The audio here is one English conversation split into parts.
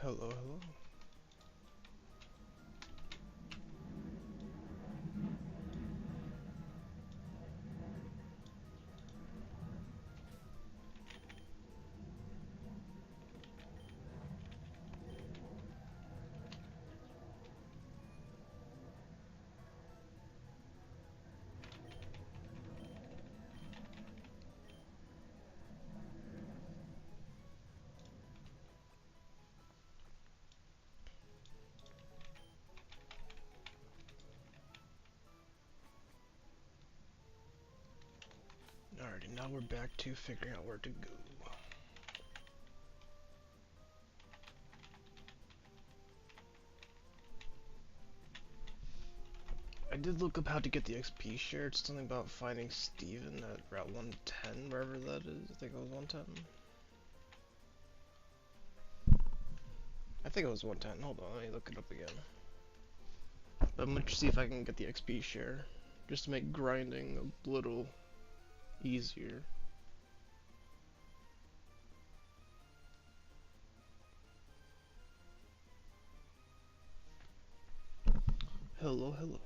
Hello, hello. Alrighty, now we're back to figuring out where to go. I did look up how to get the XP share. It's something about finding Steven at Route 110, wherever that is. I think it was 110. I think it was 110. Hold on, let me look it up again. But I'm gonna see if I can get the XP share, just to make grinding a little easier. Hello, hello.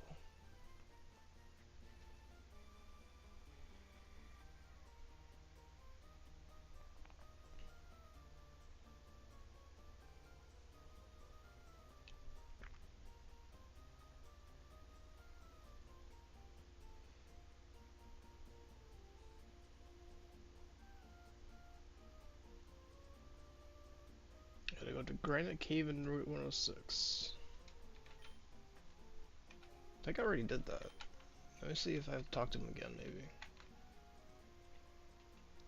Gotta go to Granite Cave in Route 106. I think I already did that. Let me see if I have to talk to him again, maybe.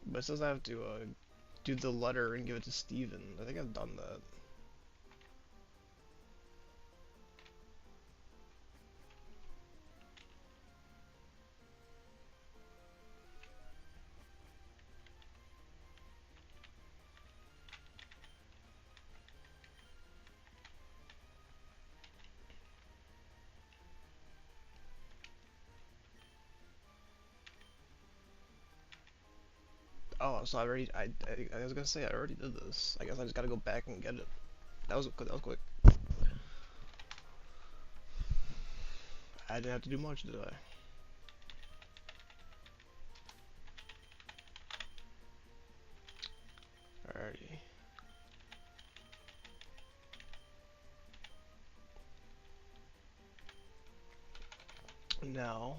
But it says I have to do the letter and give it to Steven. I think I've done that. Oh, so I was gonna say I already did this. I guess I just gotta go back and get it. That was quick. I didn't have to do much, did I? Alrighty. Now,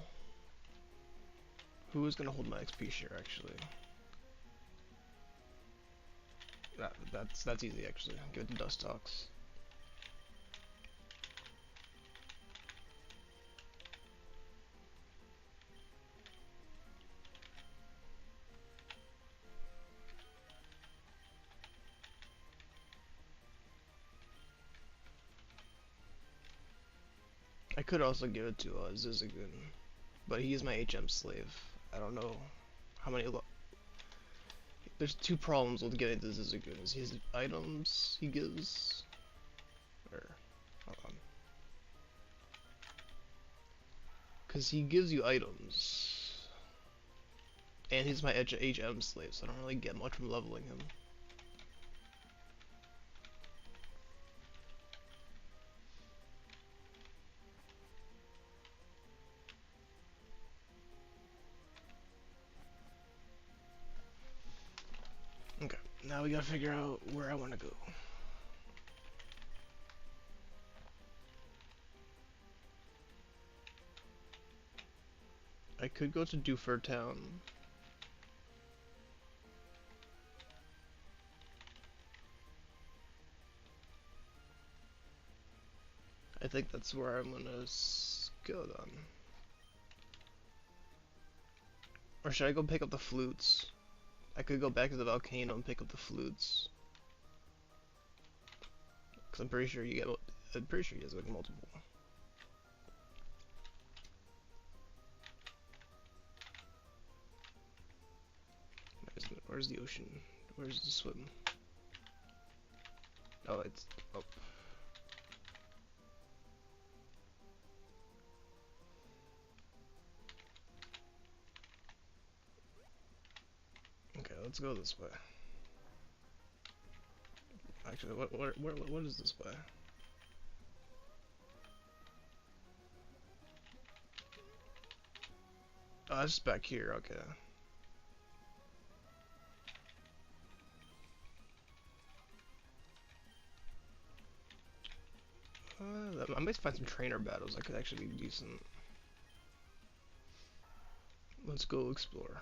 who is gonna hold my XP share actually? That's easy actually. Give it to Dustox. I could also give it to Zizagoon, but he's my HM slave. I don't know how many. There's two problems with getting the Zizagoon. Is his items he gives, or hold on, because he gives you items, and he's my HM slave, so I don't really get much from leveling him. Okay, now we gotta figure out where I want to go. I could go to Doofer Town. I think that's where I'm gonna go then. Or should I go pick up the flutes? I could go back to the volcano and pick up the flutes. Cause I'm pretty sure you get. I'm pretty sure he has like multiple. Where's the ocean? Where's the swim? Oh, it's. Oh. Okay, let's go this way. I Actually, what is this way? Oh, it's just back here. Okay. I might find some trainer battles that could actually be decent. Let's go explore.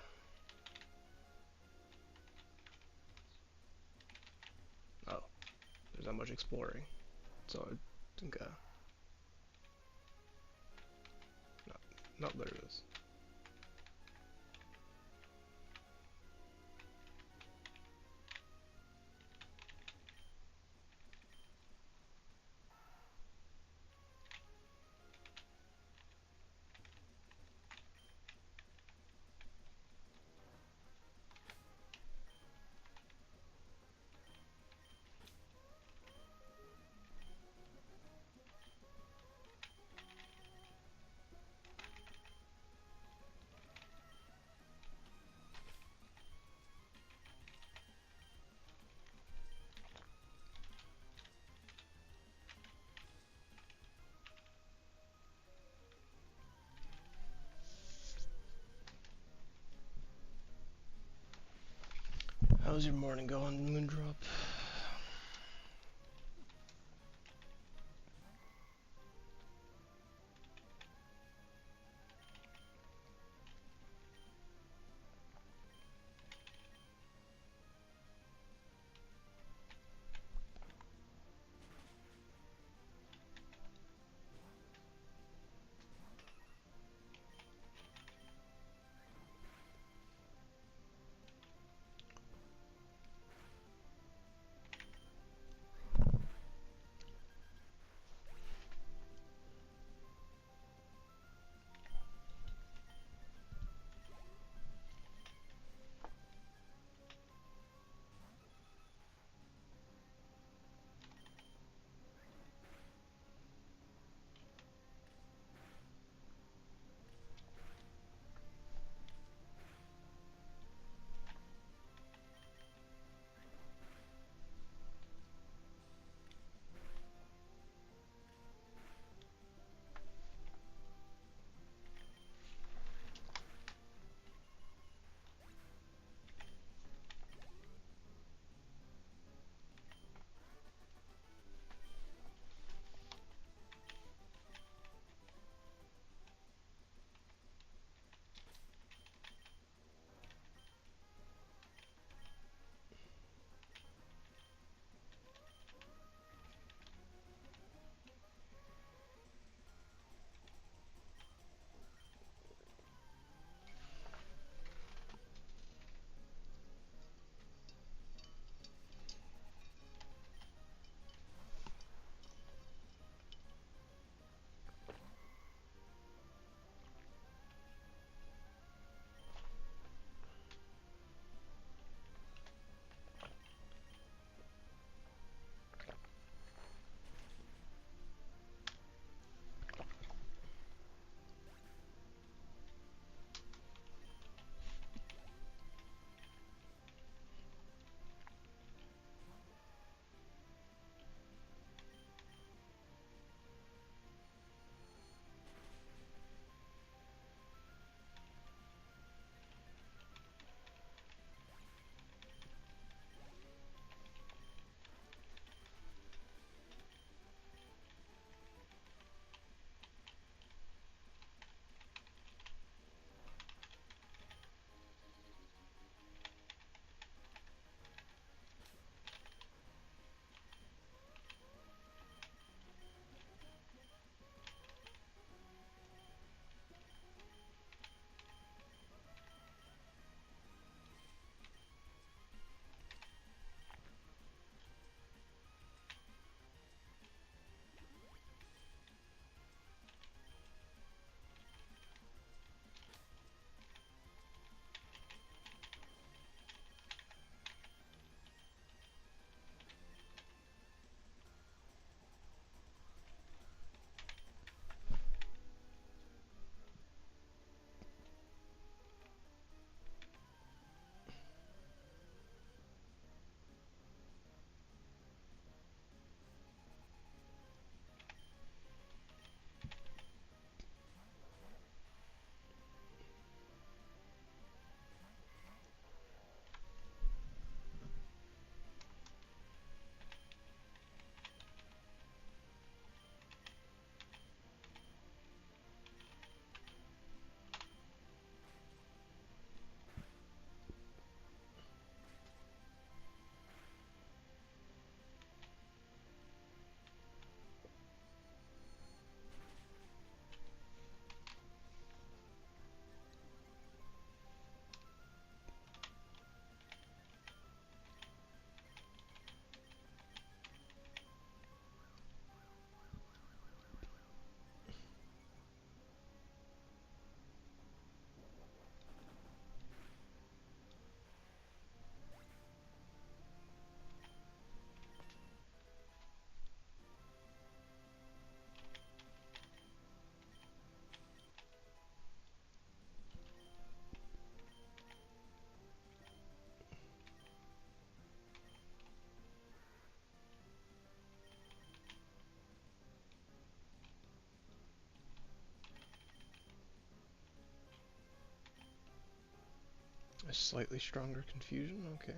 Oh, there's not much exploring. So I think, no, there it is. How's your morning going, Moondrop? A slightly stronger confusion, okay.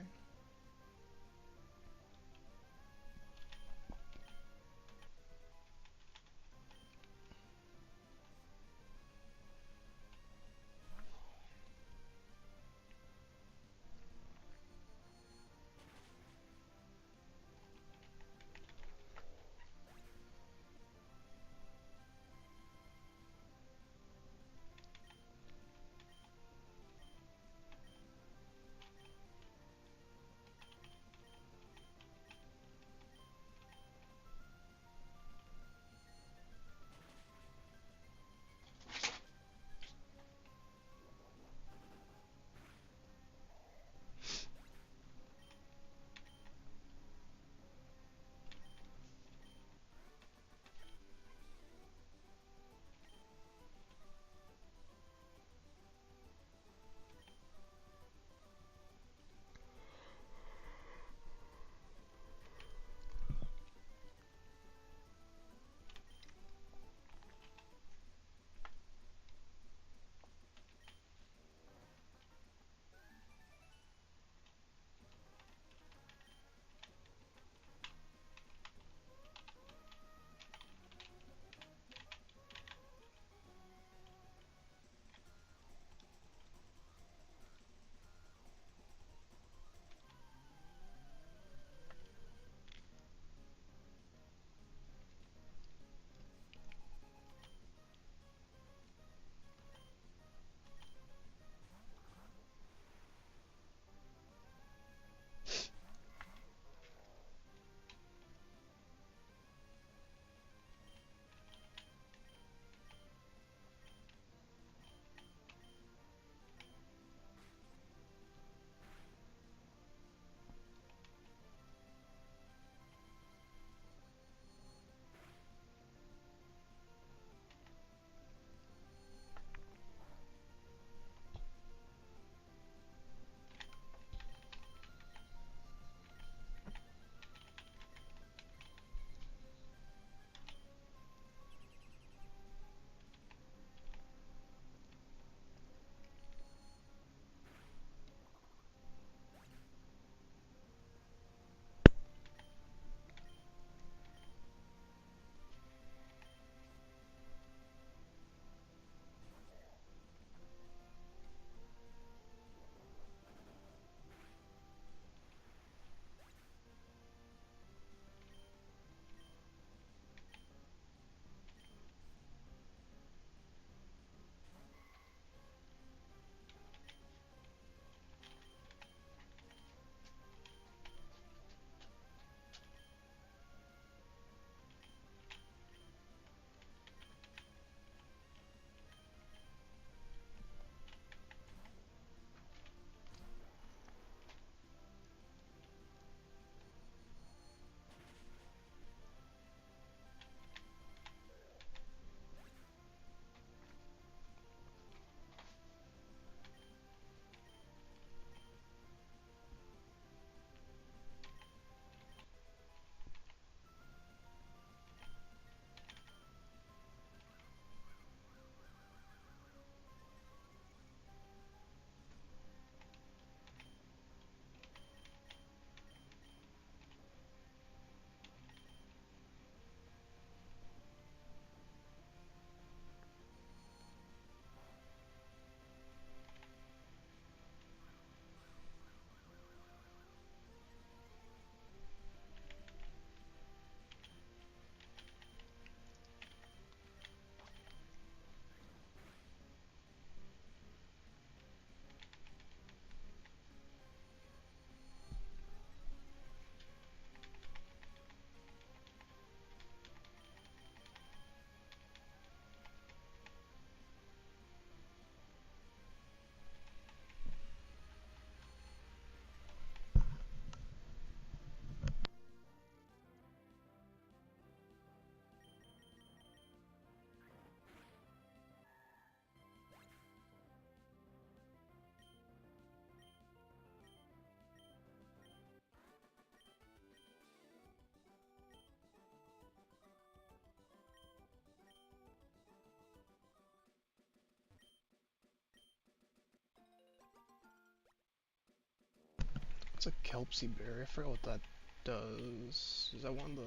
What's a Kelpsie berry? I forgot what that does. Is that one of the...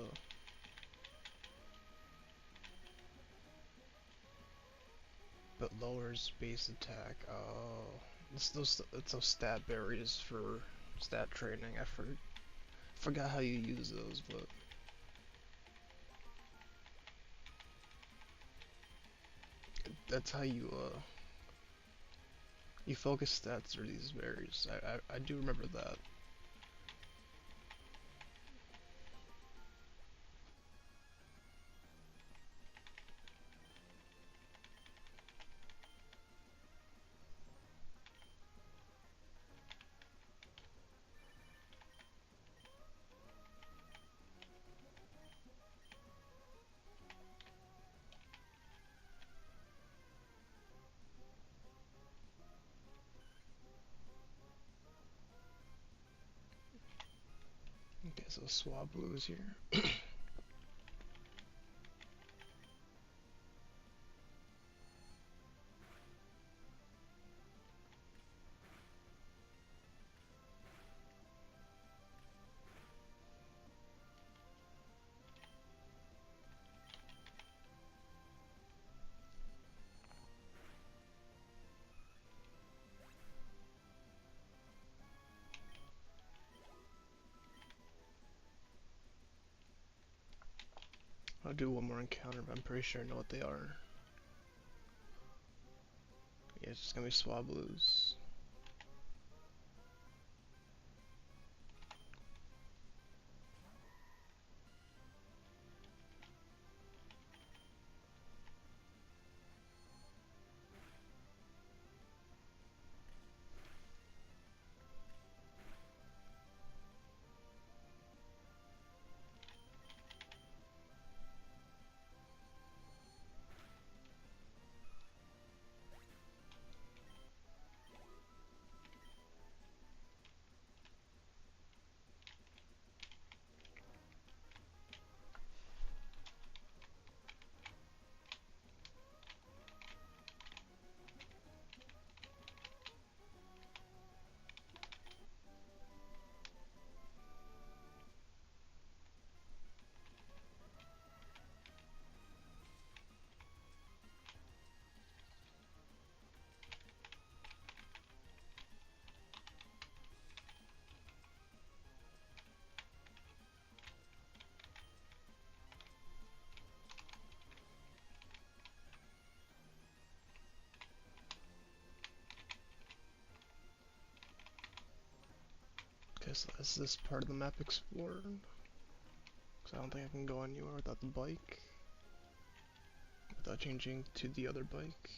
But lowers base attack. Oh, it's those stat berries for stat training. Forgot how you use those, but that's how you focus stats through these berries. I do remember that. Okay, so Swablu's here. I'll do one more encounter, but I'm pretty sure I know what they are. Yeah, it's just gonna be Swablu's. Okay, so is this part of the map explored? Because I don't think I can go anywhere without the bike. Without changing to the other bike.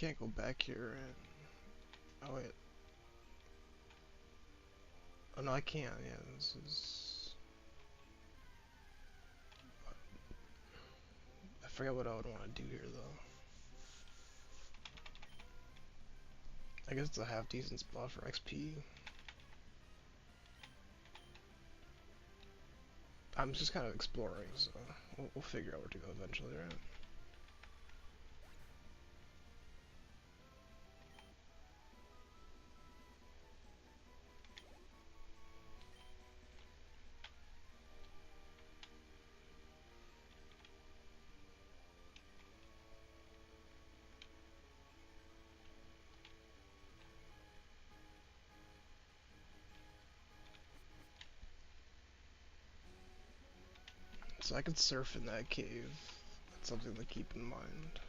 can't go back here and... Oh wait. Oh no, I can't. Yeah, this is... I forget what I would want to do here though. I guess it's a half decent spot for XP. I'm just kind of exploring, so we'll figure out where to go eventually, right? So I could surf in that cave. That's something to keep in mind.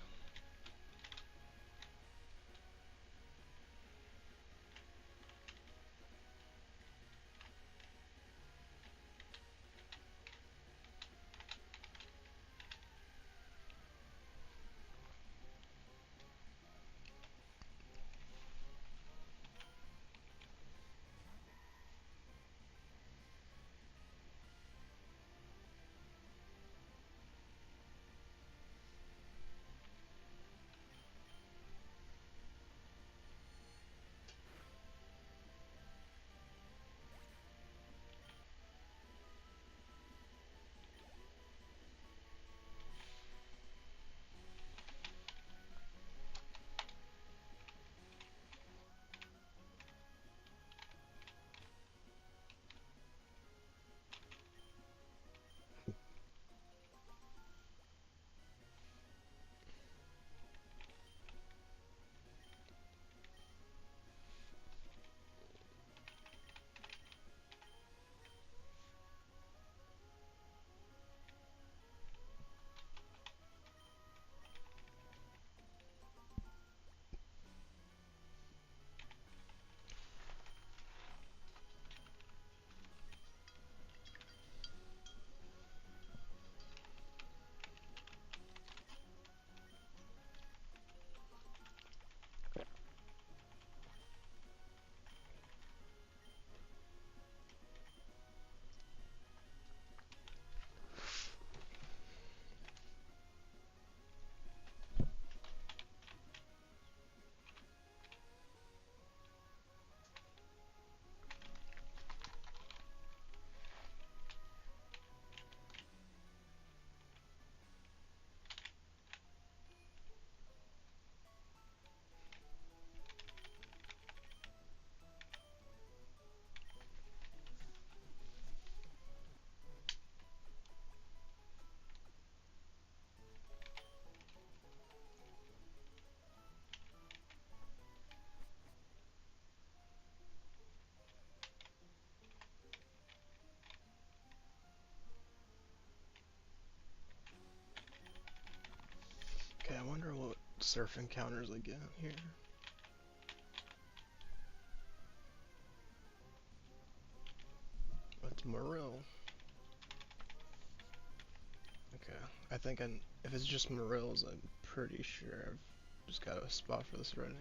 Okay, I wonder what surf encounters I get here. It's Marill. Okay, I think if it's just Marills, I'm pretty sure I've just got a spot for this already.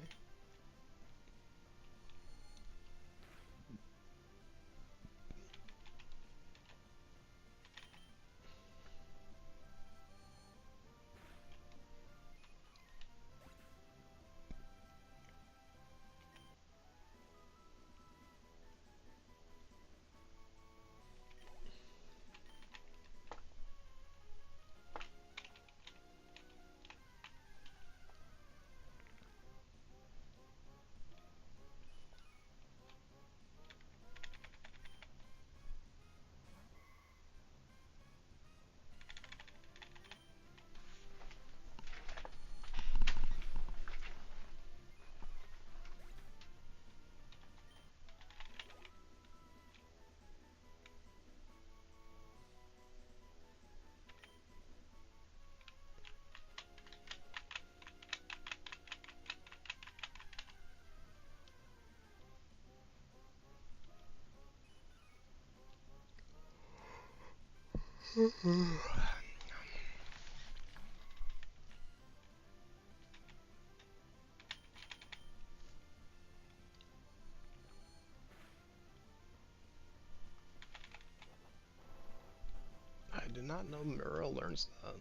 not know Muriel learns that?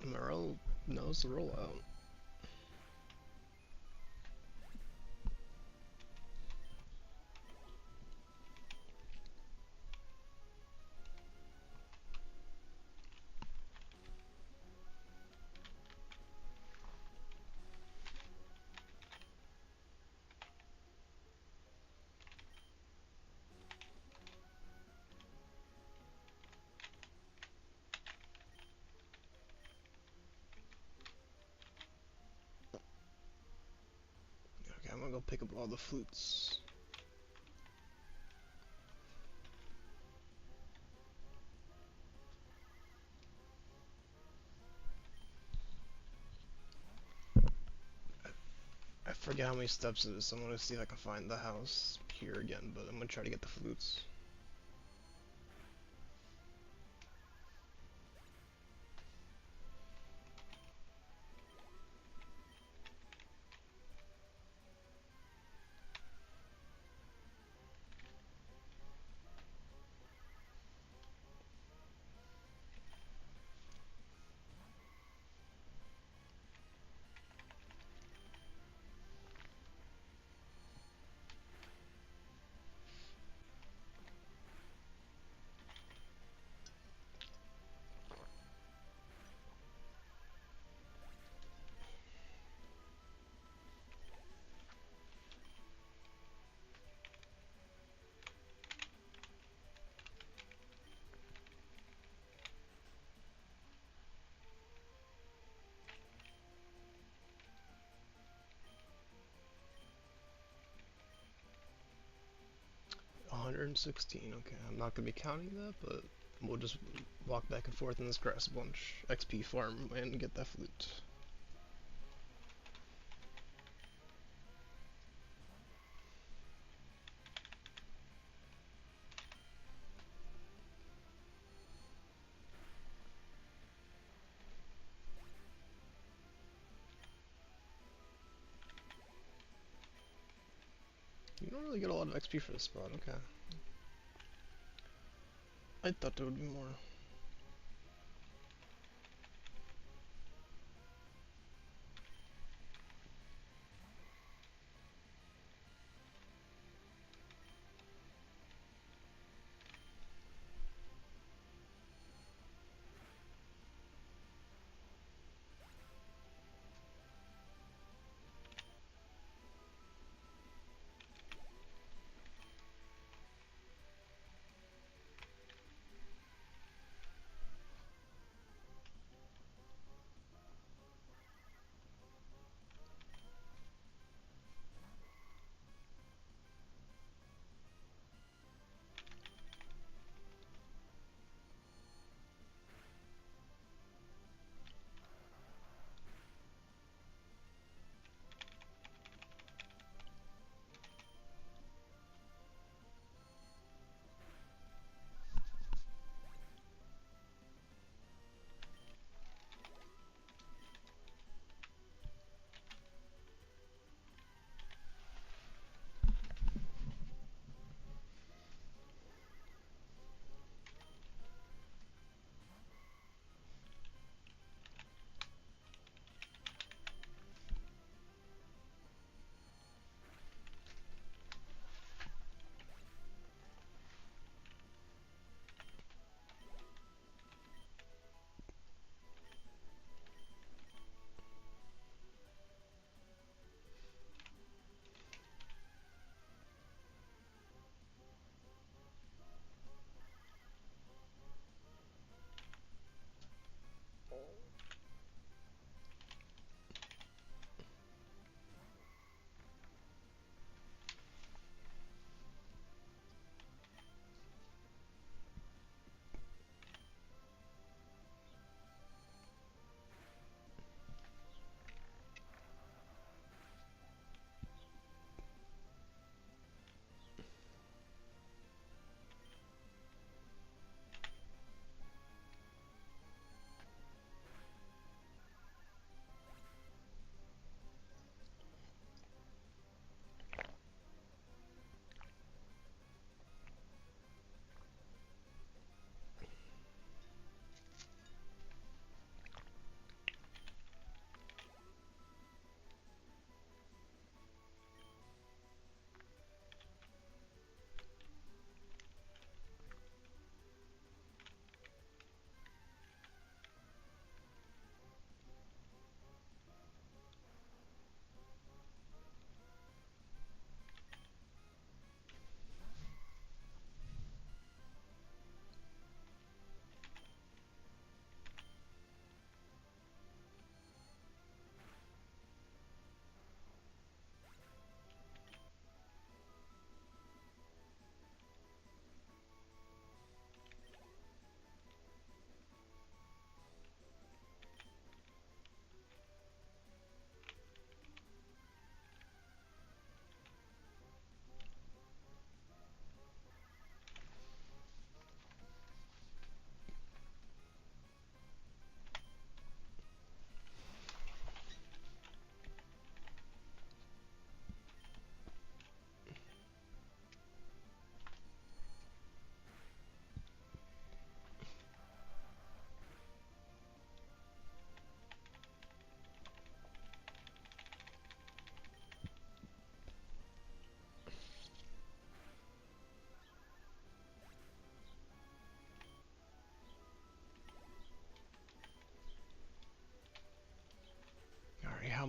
Muriel knows the rollout. Okay, I'm gonna go pick up all the flutes. I forget how many steps it is, so I'm gonna see if I can find the house here again, but I'm gonna try to get the flutes. $116, okay. I'm not gonna be counting that, but we'll just walk back and forth in this grass bunch, XP farm, and get that flute. You don't really get a lot of XP for this spot, okay. I thought there would be more.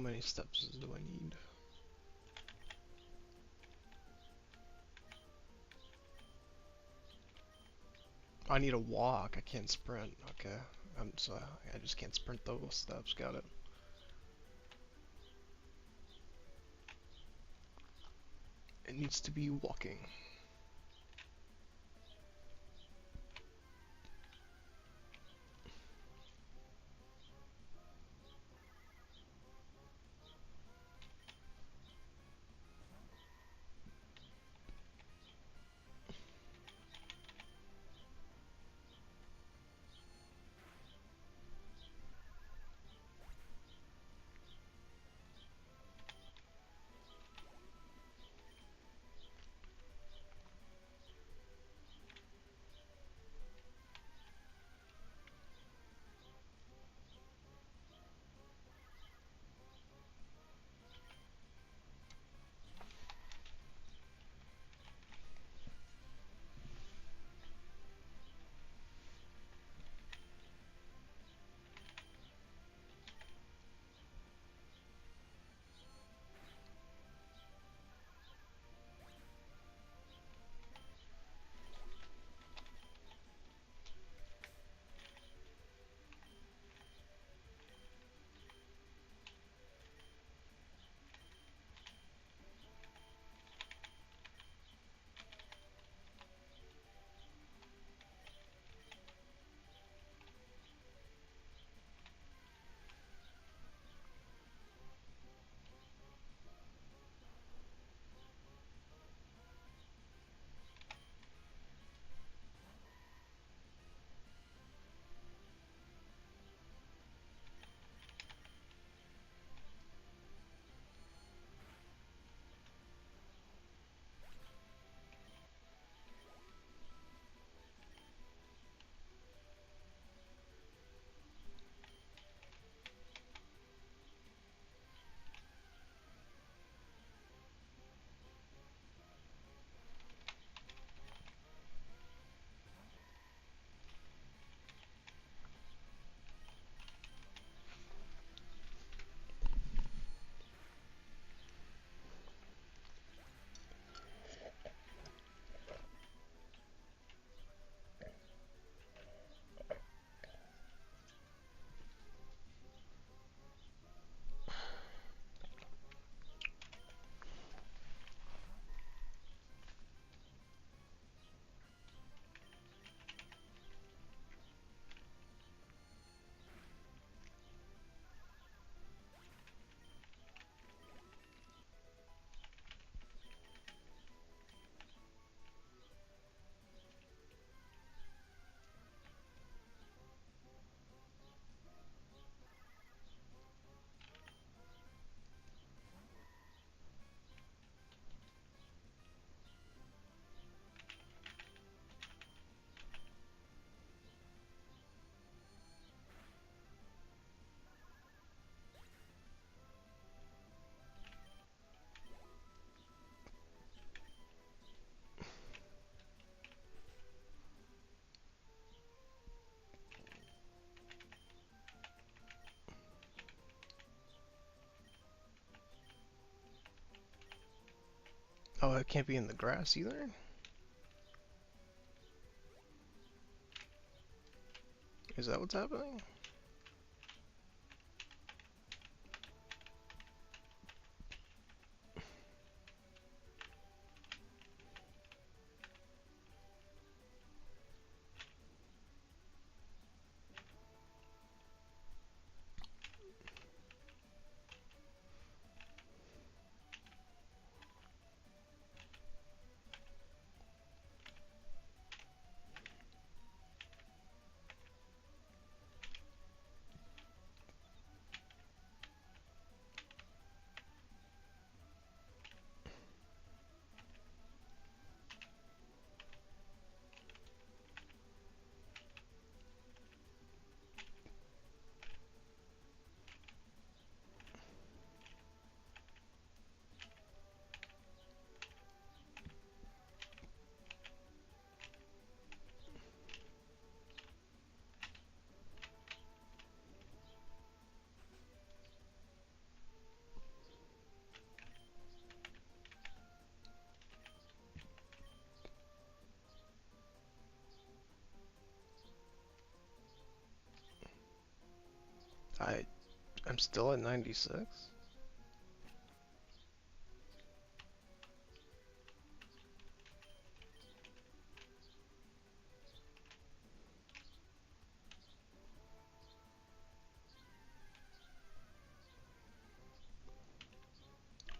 many steps do I need? I need a walk. I can't sprint. Okay. So I just can't sprint those steps. Got it. It needs to be walking. Oh, it can't be in the grass either? Is that what's happening? I'm still at 96.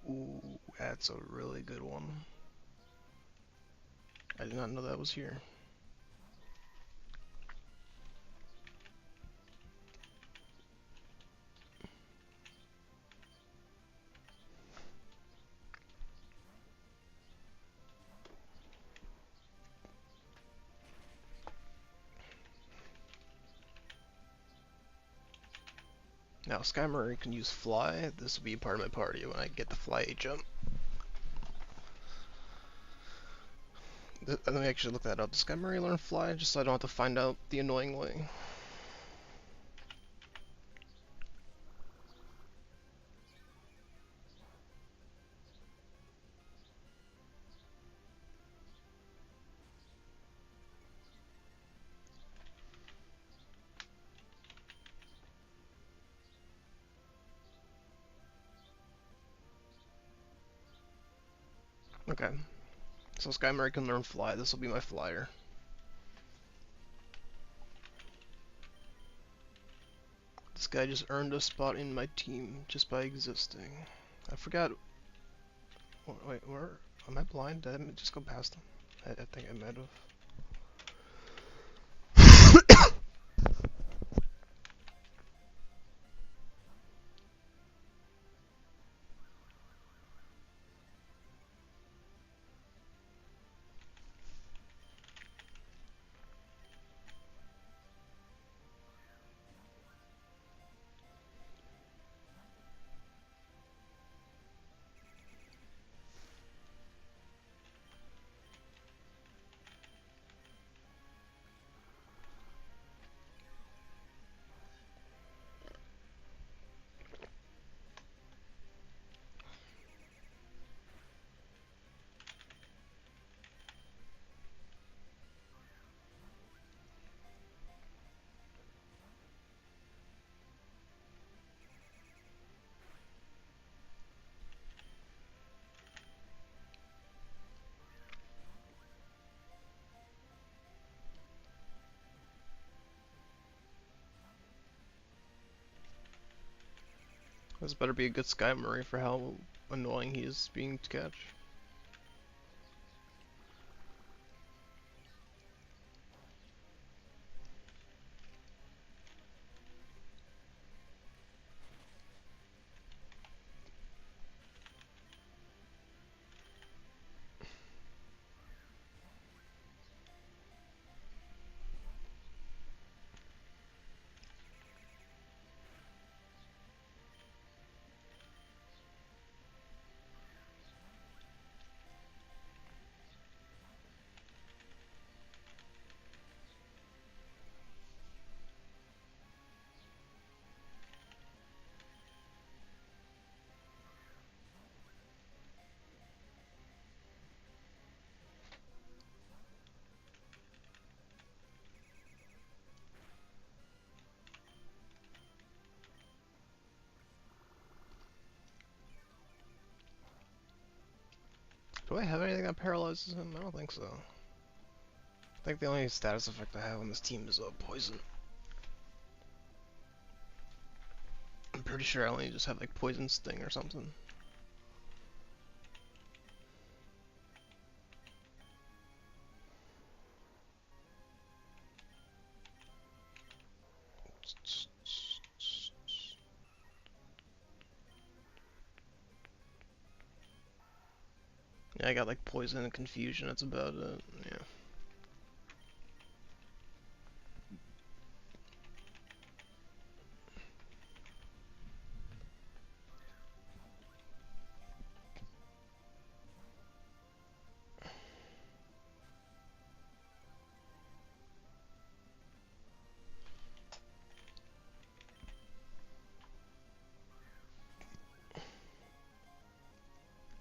Ooh, that's a really good one. I did not know that was here. Now, Skymarine can use fly. This will be part of my party when I get the fly jump. Let me actually look that up. Does Skymarine learn fly? Just so I don't have to find out the annoying way. Okay. So Skymarine can learn fly. This will be my flyer. This guy just earned a spot in my team just by existing. I forgot. Wait, where? Am I blind? Did I just go past him? I think I might have. This better be a good Skymarine for how annoying he is being to catch. Do I have anything that paralyzes him? I don't think so. I think the only status effect I have on this team is poison. I'm pretty sure I only just have like poison sting or something. Yeah, I got like poison and confusion, that's about it. Yeah.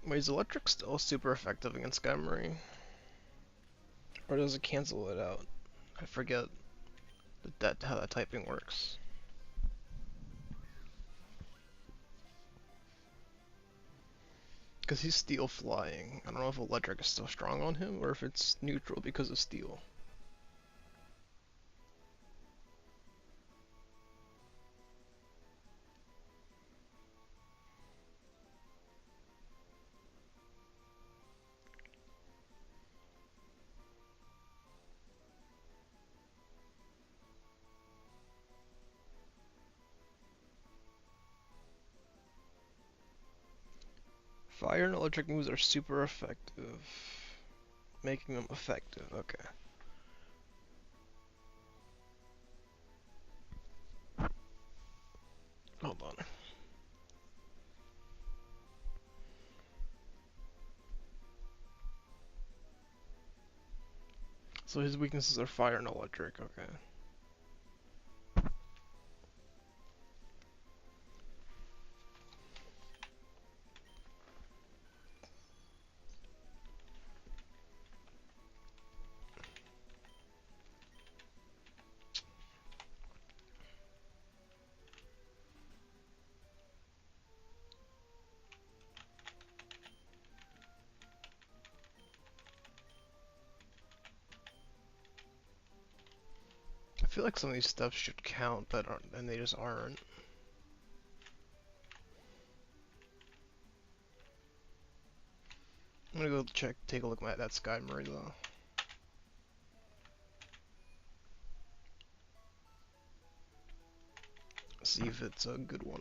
Wait, is electric still super effective against Skymarine? Or does it cancel it out? I forget how that typing works. because he's steel flying. I don't know if electric is still strong on him or if it's neutral because of steel. Fire and electric moves are super effective. Making them effective, okay. Hold on. So his weaknesses are fire and electric, okay. I feel like some of these steps should count, but aren't, and they just aren't. I'm gonna go take a look at that Skymery though. See if it's a good one.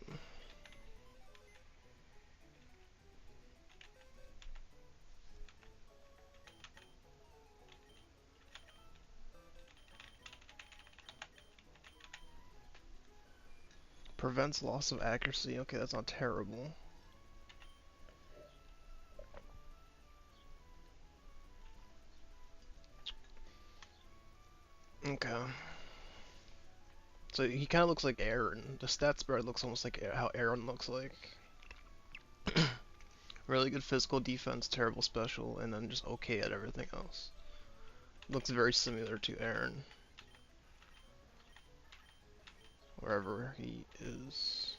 Prevents loss of accuracy. Okay, that's not terrible. Okay. So he kind of looks like Aaron. The stat spread looks almost like how Aaron looks like. Really good physical defense, terrible special, and then just okay at everything else. Looks very similar to Aaron. Wherever he is.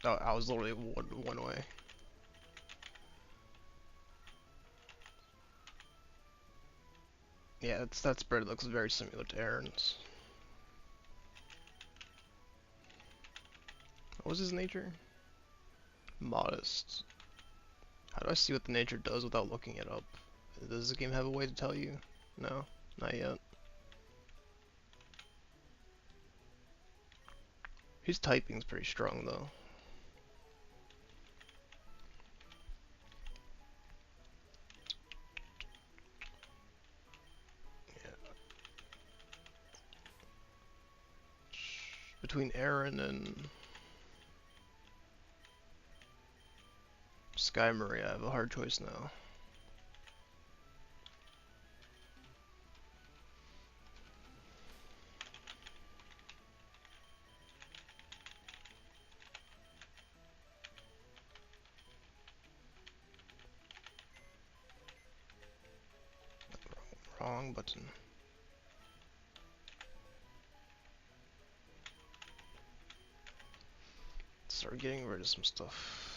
Oh, I was literally one way. Yeah, that spread looks very similar to Aaron's. What was his nature? Modest. How do I see what the nature does without looking it up? Does the game have a way to tell you? No, not yet. His typing's pretty strong though. Yeah. Between Aaron and Skymery, I have a hard choice now. Wrong button. Start getting rid of some stuff.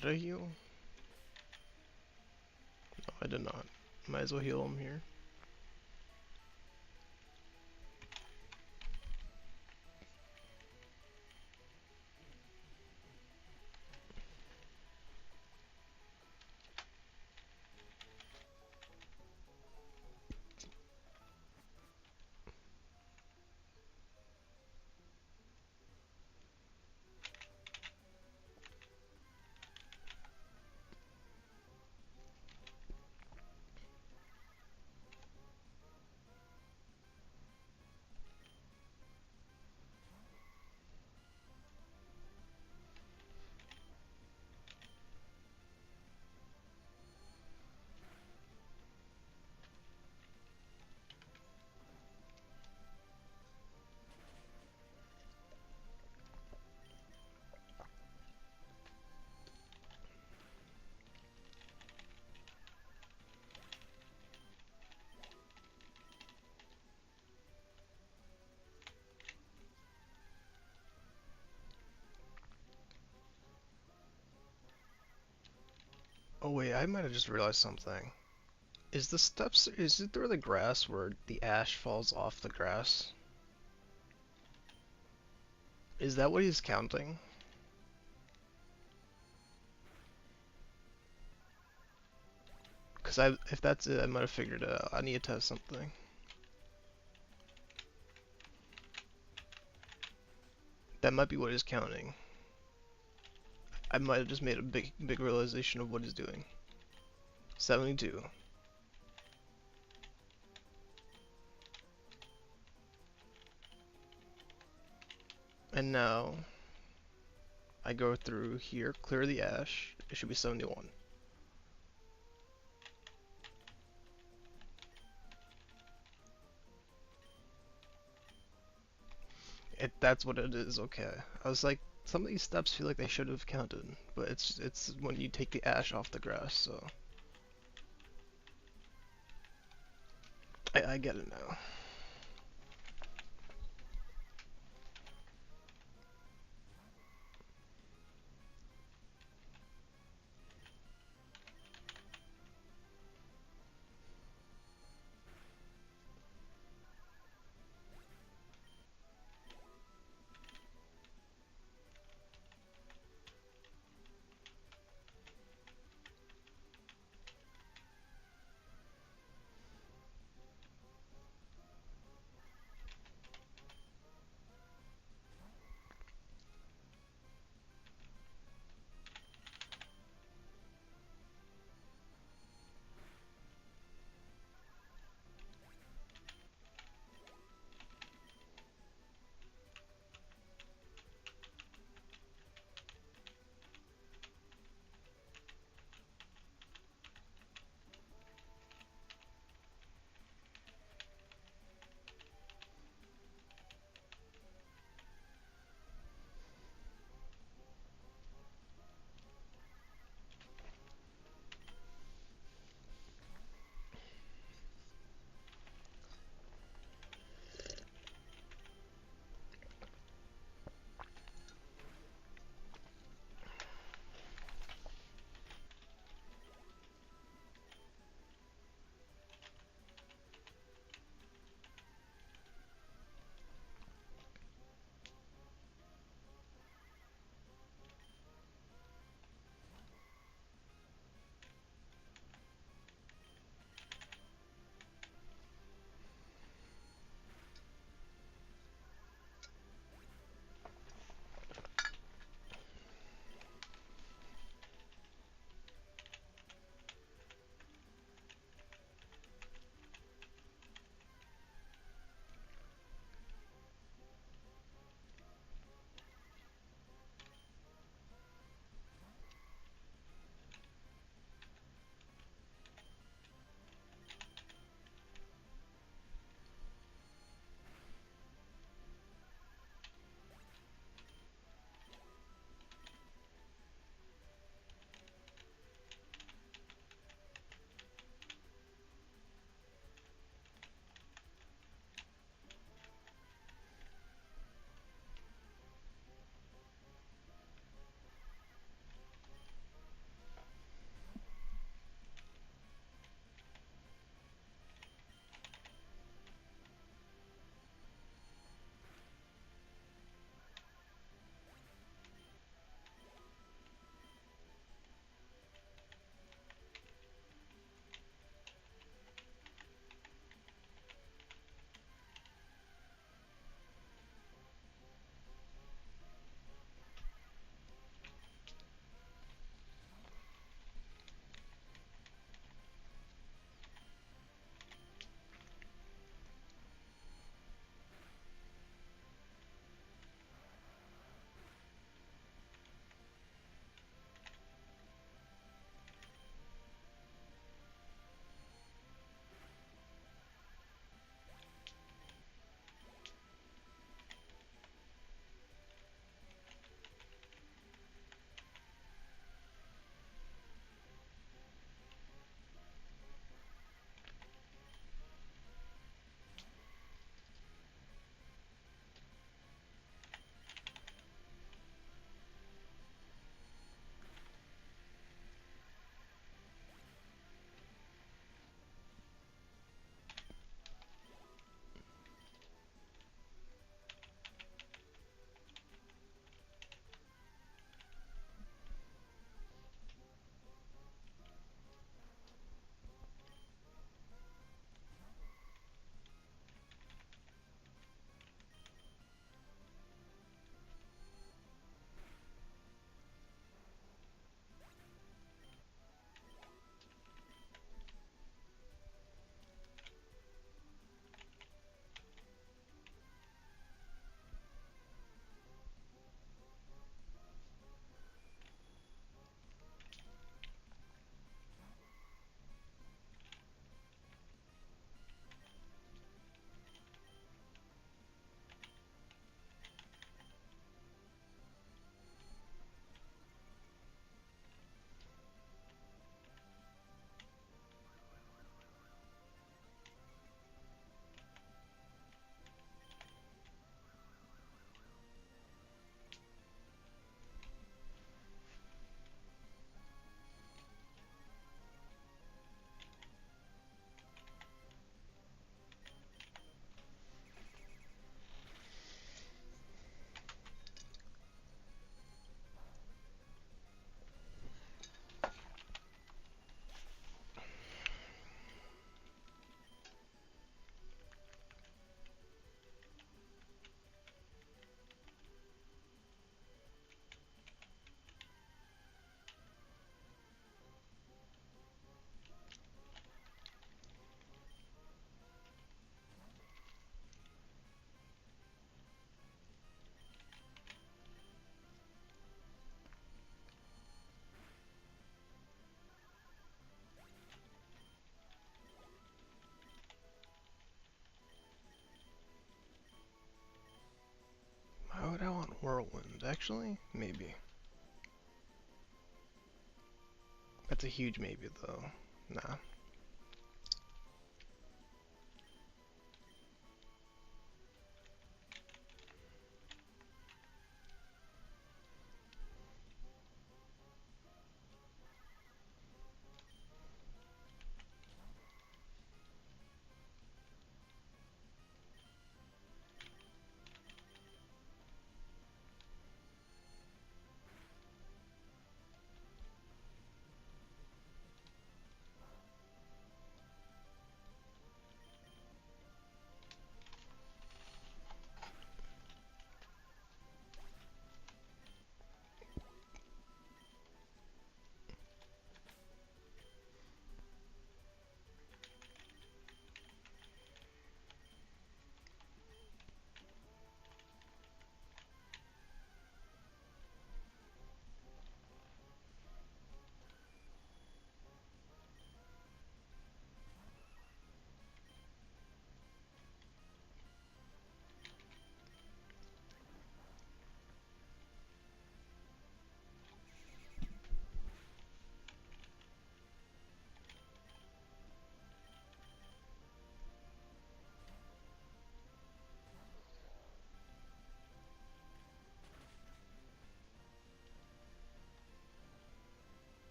Did I heal? No, I did not. Might as well heal him here. Oh wait, I might have just realized something. Is the steps, is it through the grass where the ash falls off the grass? Is that what he's counting? Because if that's it, I might have figured it out. I need to test something. That might be what he's counting. I might have just made a big realization of what he's doing. 72. And now I go through here, clear the ash. It should be 71. That's what it is. Okay. I was like, some of these steps feel like they should have counted, but it's when you take the ash off the grass. So I get it now. Would I want Whirlwind? Actually, maybe. That's a huge maybe, though. Nah.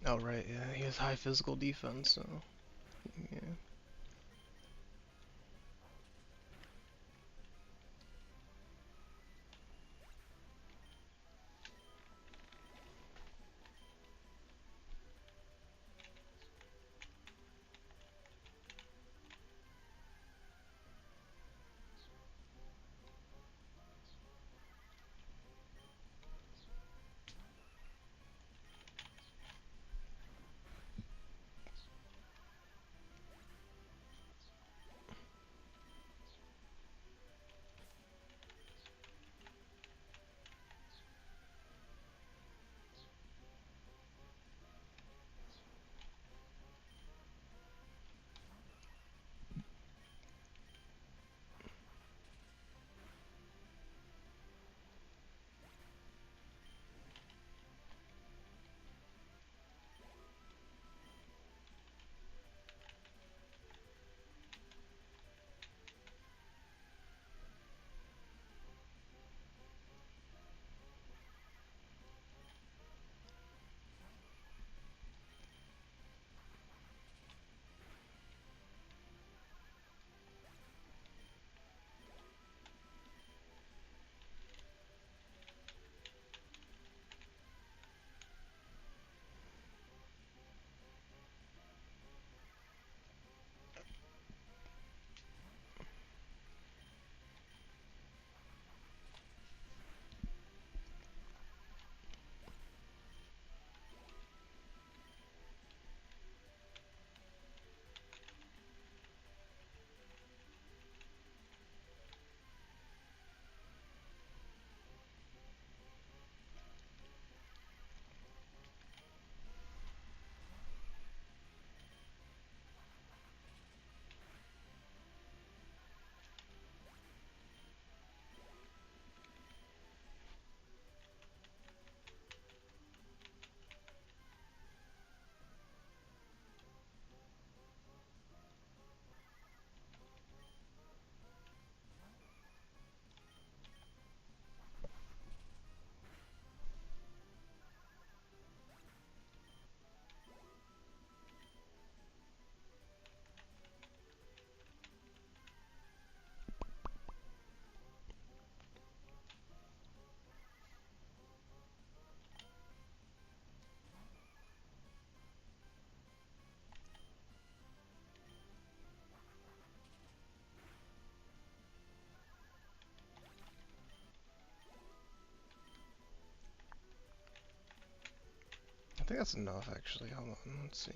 Oh, right, yeah, he has high physical defense, so, yeah. I think that's enough, actually. Hold on, let's see.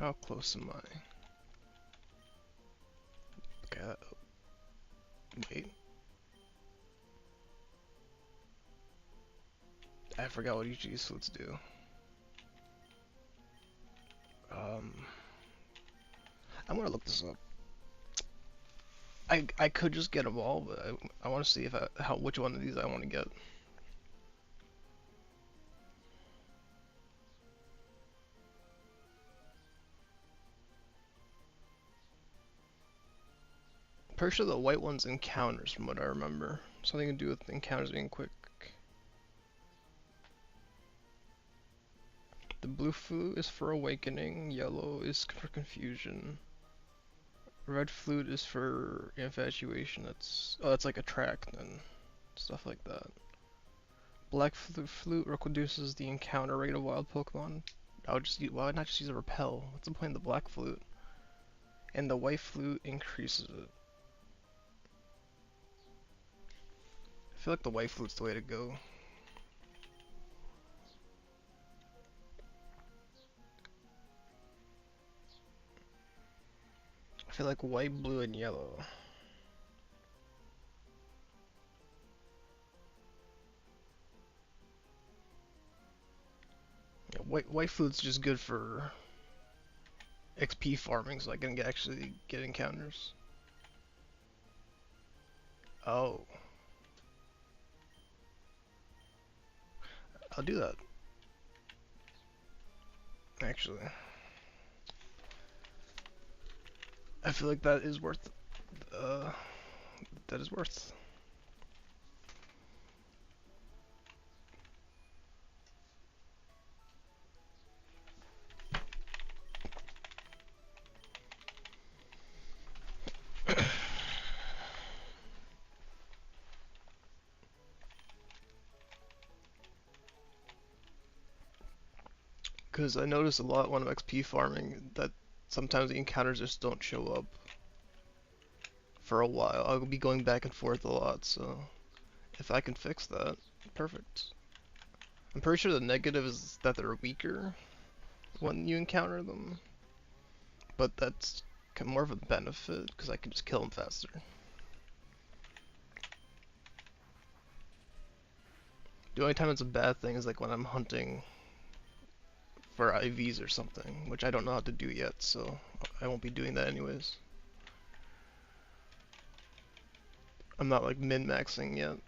How close am I? Okay, wait. I forgot what each of these flutes do. I'm gonna look this up. I could just get them all, but I want to see if which one of these I want to get. Pretty sure the white one's encounters, from what I remember. Something to do with encounters being quick. The blue flute is for awakening. Yellow is for confusion. Red flute is for infatuation. That's like a track then, stuff like that. Black flute reduces the encounter rate of wild Pokemon. Why not just use a repel? What's the point of the black flute? And the white flute increases it. I feel like the white flute's the way to go. I feel like white, blue, and yellow. Yeah, white flute's just good for XP farming, so I can actually get encounters. Oh. I'll do that. Actually. I feel like that is worth, that is worth. Because I notice a lot when I'm XP farming that sometimes the encounters just don't show up for a while. I'll be going back and forth a lot, so if I can fix that, perfect. I'm pretty sure the negative is that they're weaker when you encounter them, but that's more of a benefit because I can just kill them faster. The only time it's a bad thing is like when I'm hunting for IVs or something, which I don't know how to do yet, so I won't be doing that anyways. I'm not like min-maxing yet.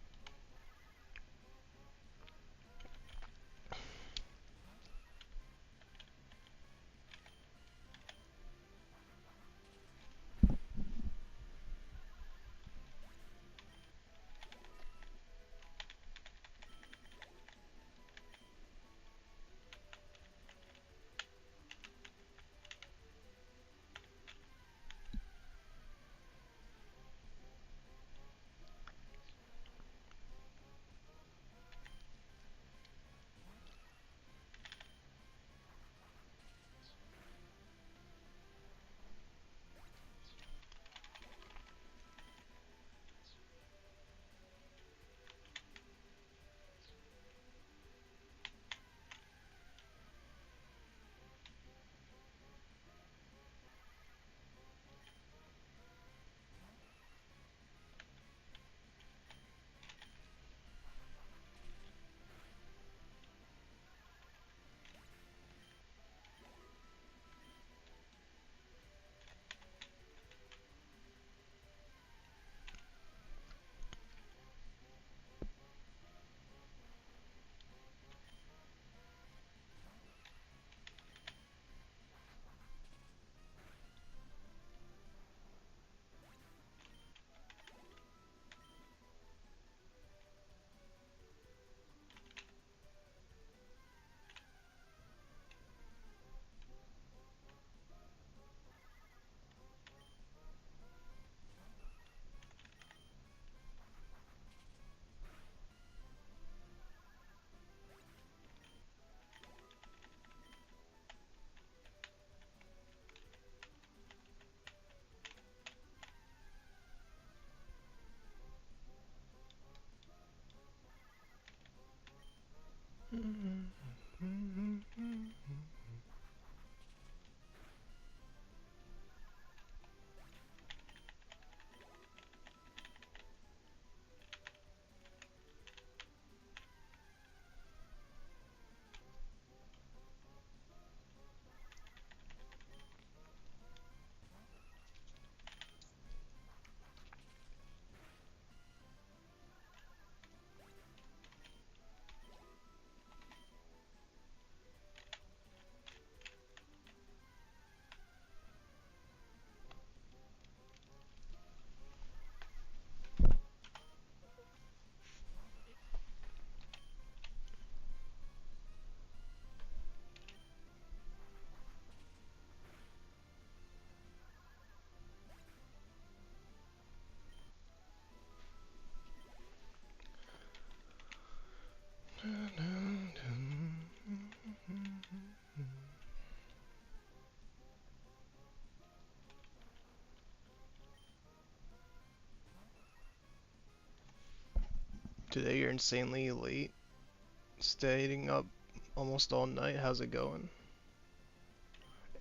Today you're insanely late, staying up almost all night. How's it going?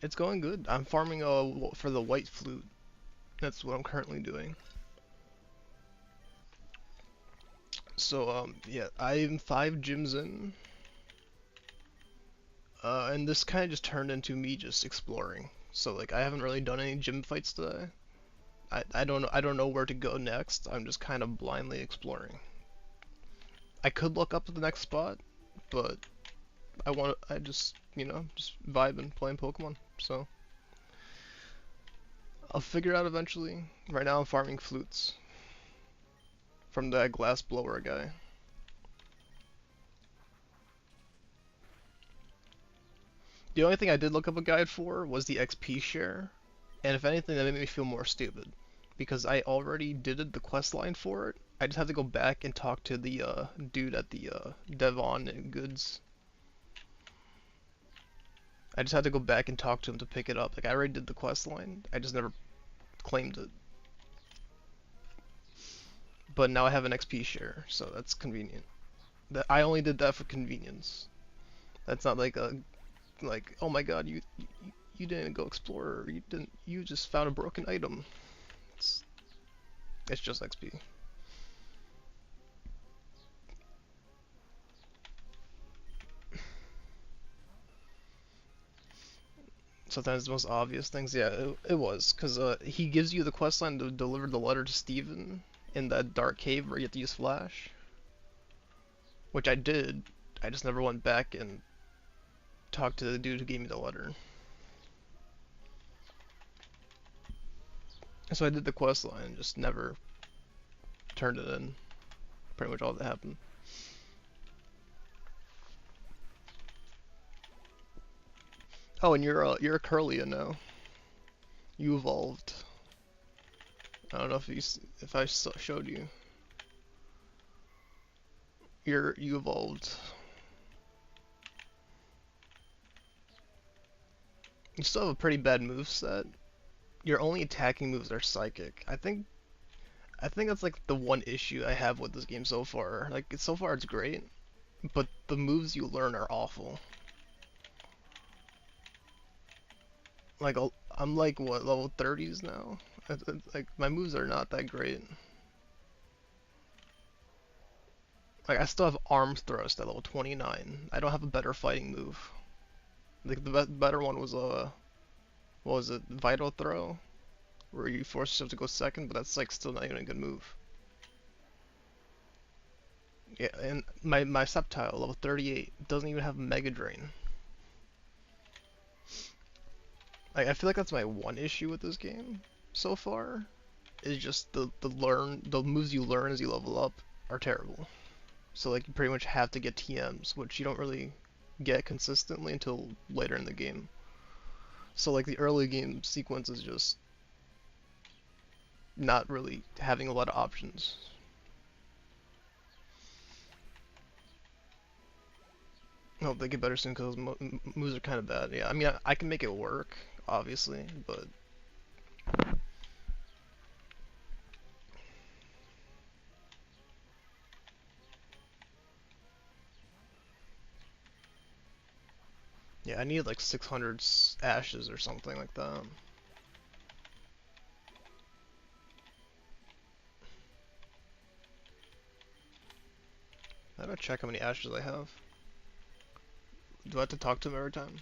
It's going good. I'm farming for the white flute. That's what I'm currently doing. So yeah, I'm 5 gyms in, and this kind of just turned into me just exploring. So like I haven't really done any gym fights today. I don't know where to go next. I'm just kind of blindly exploring. I could look up at the next spot, but I just, just vibing, playing Pokemon. So I'll figure it out eventually. Right now I'm farming flutes from that glass blower guy. The only thing I did look up a guide for was the XP share, and if anything that made me feel more stupid, because I already did the quest line for it. I just have to go back and talk to the dude at the Devon and Goods. I just had to go back and talk to him to pick it up. Like I already did the quest line, I just never claimed it. But now I have an XP share, so that's convenient. That I only did that for convenience. That's not like oh my god, you didn't go explore, you just found a broken item. It's just XP. Sometimes the most obvious things, yeah, it was, because he gives you the quest line to deliver the letter to Steven in that dark cave where you have to use Flash. Which I did, I just never went back and talked to the dude who gave me the letter. So I did the quest line and just never turned it in. Pretty much all that happened. Oh, and you're a Curlia now. You evolved. I don't know if I showed you. You evolved. You still have a pretty bad moveset. Your only attacking moves are psychic. I think that's like the one issue I have with this game so far. Like so far it's great, but the moves you learn are awful. Like I'm like what, level 30s now? Like my moves are not that great. Like I still have arm thrust at level 29. I don't have a better fighting move. Like the better one was what was it? Vital throw, where you force yourself to go second, but that's like still not even a good move. Yeah, and my Sceptile level 38 doesn't even have Mega Drain. Like I feel like that's my one issue with this game so far. Is just the moves you learn as you level up are terrible. So like you pretty much have to get TMs, which you don't really get consistently until later in the game. So like the early game sequence is just not really having a lot of options. I hope they get better soon because moves are kind of bad. Yeah, I mean I can make it work, obviously, but yeah, I need like 600 ashes or something like that. I gotta check how many ashes I have. Do I have to talk to him every time?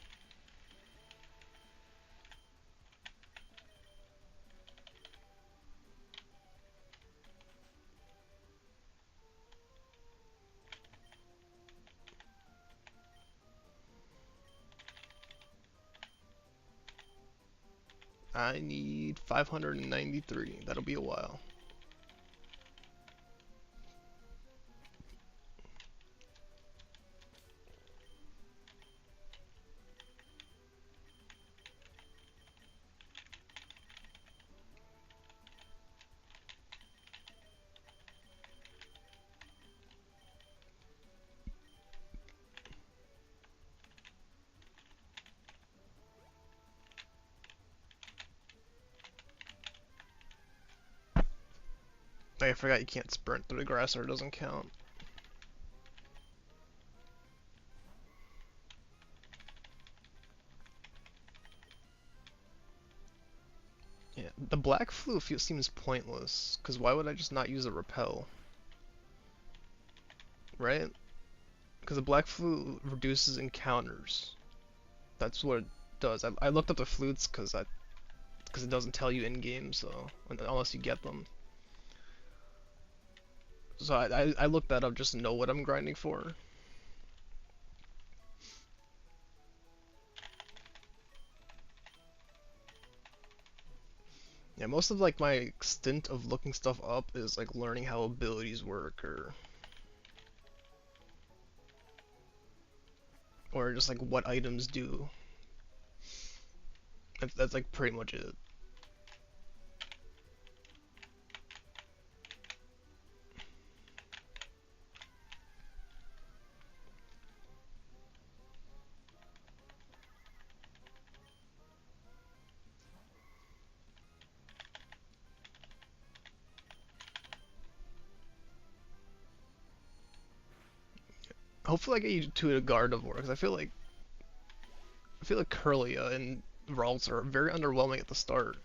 I need 593. That'll be a while. I forgot you can't sprint through the grass or it doesn't count. The black flu seems pointless, because why would I just not use a repel, right? Because the black flu reduces encounters. That's what it does. I looked up the flutes because it doesn't tell you in game, so unless you get them. So I looked that up just to know what I'm grinding for. Yeah, most of like my stint of looking stuff up is like learning how abilities work or just like what items do. That's like pretty much it. Hopefully I get you to a Gardevoir, because I feel like Kirlia and Ralts are very underwhelming at the start.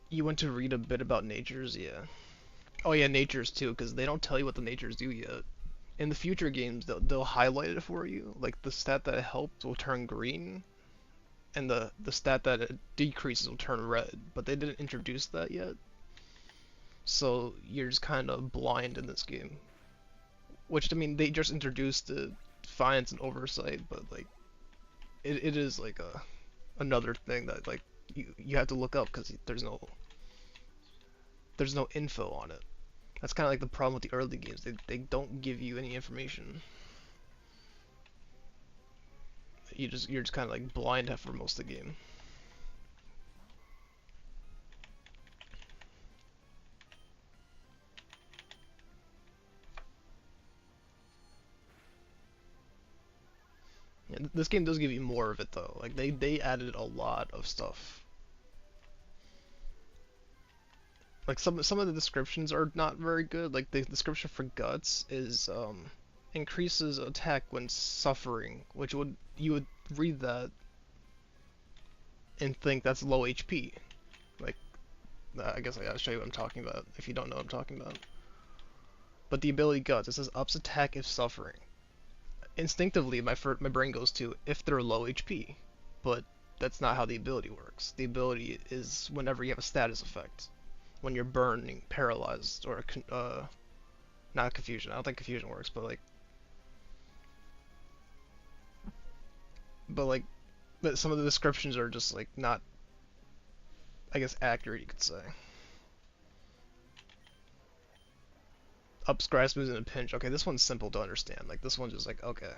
You want to read a bit about natures, yeah. Oh yeah, natures too, because they don't tell you what the natures do yet. In the future games, they'll highlight it for you. Like the stat that it helped will turn green, and the stat that it decreases will turn red. But they didn't introduce that yet, so you're just kind of blind in this game. Which I mean, they just introduced the defiance and oversight, but like it is like another thing that like you have to look up because there's no info on it. That's kind of like the problem with the early games. They don't give you any information. You're just kind of like blind for most of the game. Yeah, this game does give you more of it though. Like they added a lot of stuff. Like some of the descriptions are not very good. Like the description for guts is increases attack when suffering, which would you would read that and think that's low HP. Like I guess I gotta show you what I'm talking about if you don't know what I'm talking about. But the ability guts, it says ups attack if suffering. Instinctively, my brain goes to if they're low HP, but that's not how the ability works. The ability is whenever you have a status effect, when you're burning, paralyzed, or not confusion. I don't think confusion works, but some of the descriptions are just like not, I guess, accurate. You could say. Ups grass moves in a pinch. Okay, this one's simple to understand. Like this one's just like okay,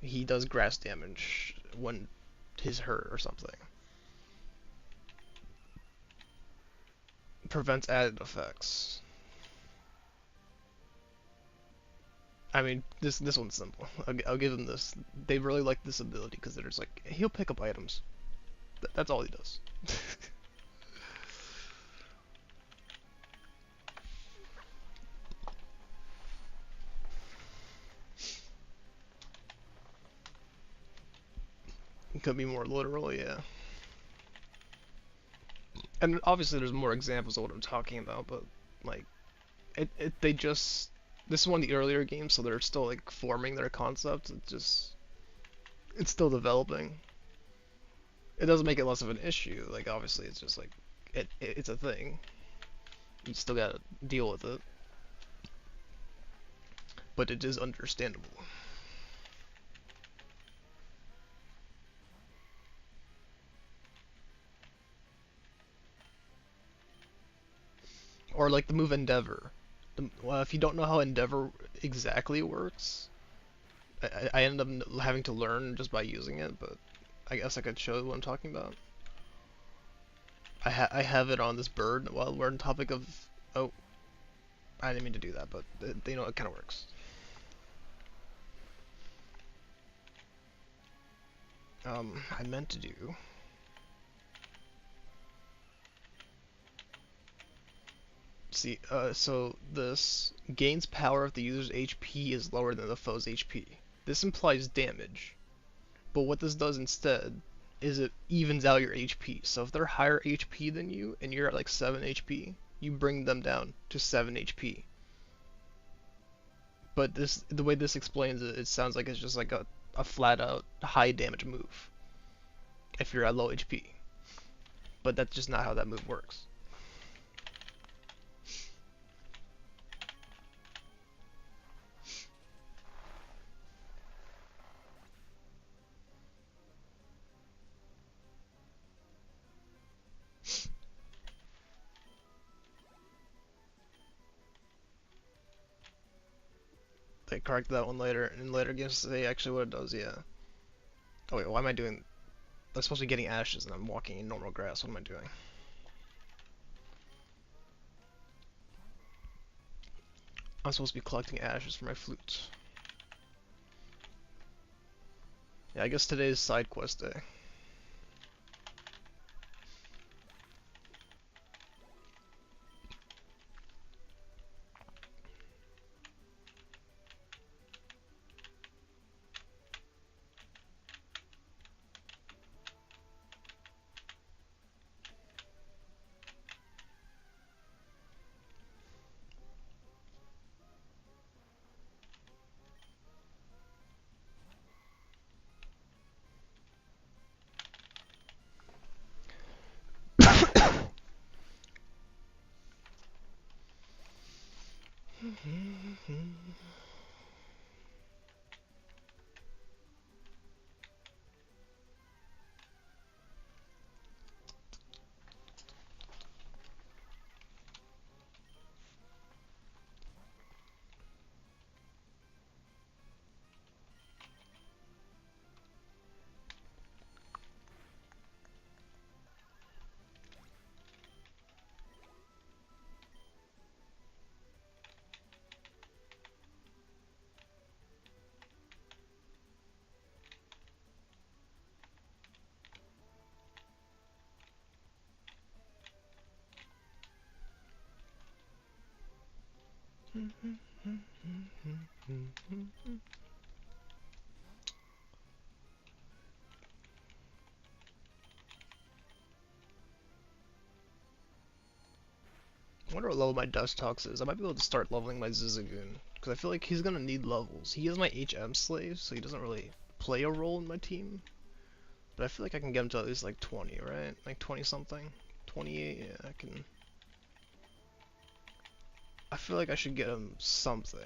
he does grass damage when he's hurt or something. Prevents added effects. I mean, this one's simple. I'll give him this. They really like this ability because they're just like he'll pick up items. That's all he does. It could be more literal, yeah. And obviously, there's more examples of what I'm talking about, but like, they just this is one of the earlier games, so they're still like forming their concept. It's still developing. It doesn't make it less of an issue. Like obviously, it's just like it's a thing. You still gotta deal with it, but it is understandable. Or like the move Endeavor. Well, if you don't know how Endeavor exactly works, I ended up having to learn just by using it, but I guess I could show you what I'm talking about. I have it on this bird while we're on topic of. Oh, I didn't mean to do that, but you know it kind of works. I meant to do. See, so this gains power if the user's HP is lower than the foe's HP. This implies damage. But what this does instead is it evens out your HP. So if they're higher HP than you and you're at like 7 HP, you bring them down to 7 HP. But the way this explains it, it sounds like it's just like a flat out high damage move if you're at low HP. But that's just not how that move works. They correct that one later, and in later games say actually what it does, yeah. Oh wait, why am I doing... I'm supposed to be getting ashes and I'm walking in normal grass, what am I doing? I'm supposed to be collecting ashes for my flute. Yeah, I guess today is side quest day. I wonder what level my Dustox is. I might be able to start leveling my Zizzagoon, because I feel like he's gonna need levels. He is my HM slave, so he doesn't really play a role in my team. But I feel like I can get him to at least like 20, right? Like 20 something? 28, yeah, I can... I feel like I should get him something.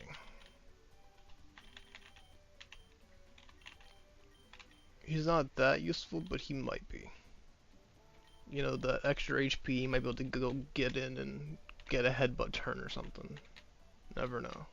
He's not that useful, but he might be. You know, the extra HP, he might be able to go get in and get a headbutt turn or something. Never know.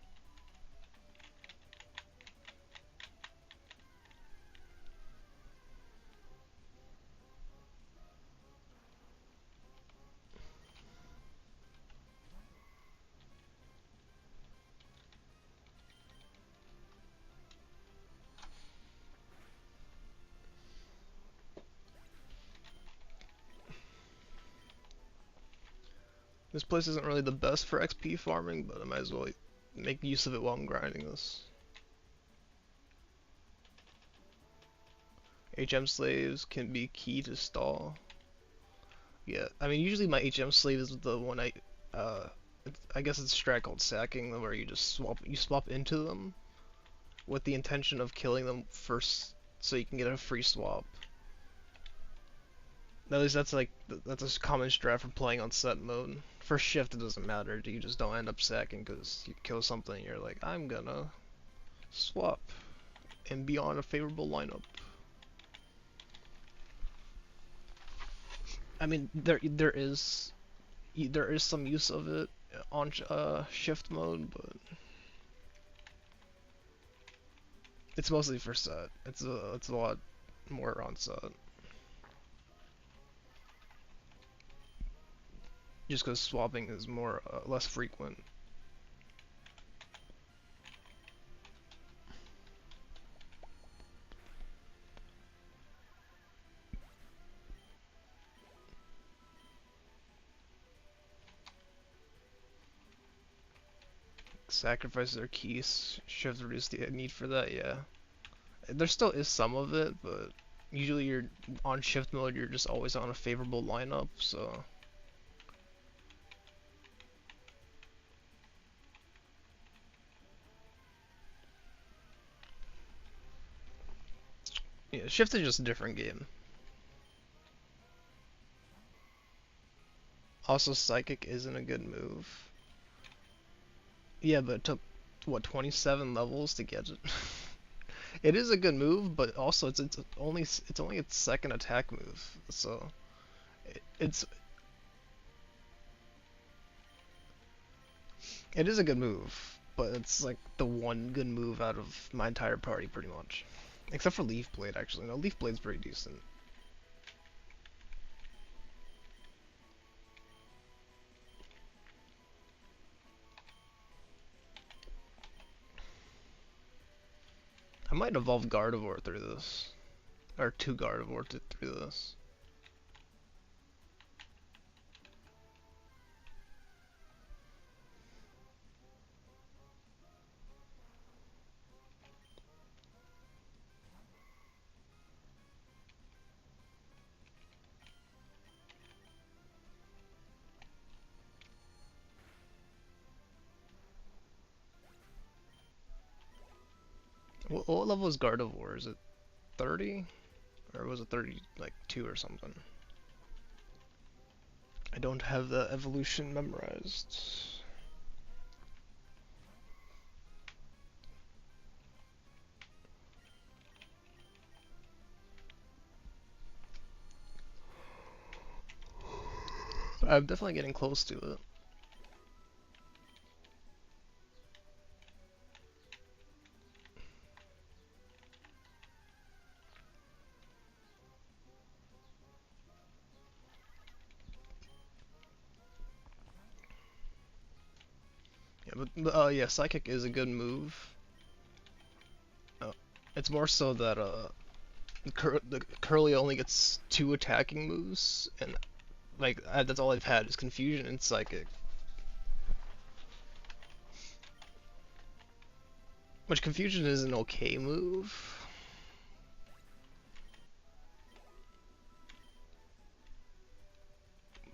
This place isn't really the best for XP farming, but I might as well make use of it while I'm grinding this. HM slaves can be key to stall. Yeah, I mean usually my HM slave is the one I guess it's a strat called sacking, where you just swap into them with the intention of killing them first, so you can get a free swap. At least that's like that's a common strat for playing on set mode. For shift, it doesn't matter. You just don't end up sacking because you kill something. And you're like, I'm gonna swap and be on a favorable lineup. I mean, there is some use of it on shift mode, but it's mostly for set. It's a lot more on set. Just because swapping is more less frequent. Sacrifices are keys. Shift reduce the need for that, yeah. there still is some of it, but usually you're on shift mode, you're just always on a favorable lineup, so yeah, shift is just a different game. Also, psychic isn't a good move. Yeah, but it took what 27 levels to get it. It is a good move, but also it's only its second attack move, so it's it is a good move, but it's like the one good move out of my entire party, pretty much. Except for Leaf Blade, actually. No, Leaf Blade's pretty decent. I might evolve Gardevoir through this. Or two Gardevoir through this. What level is Gardevoir? Is it 30? Or was it 30, like, 2 or something? I don't have the evolution memorized. I'm definitely getting close to it. Yeah, but yeah, Psychic is a good move. It's more so that the Curly only gets 2 attacking moves, and like that's all I've had is Confusion and Psychic. Which Confusion is an okay move.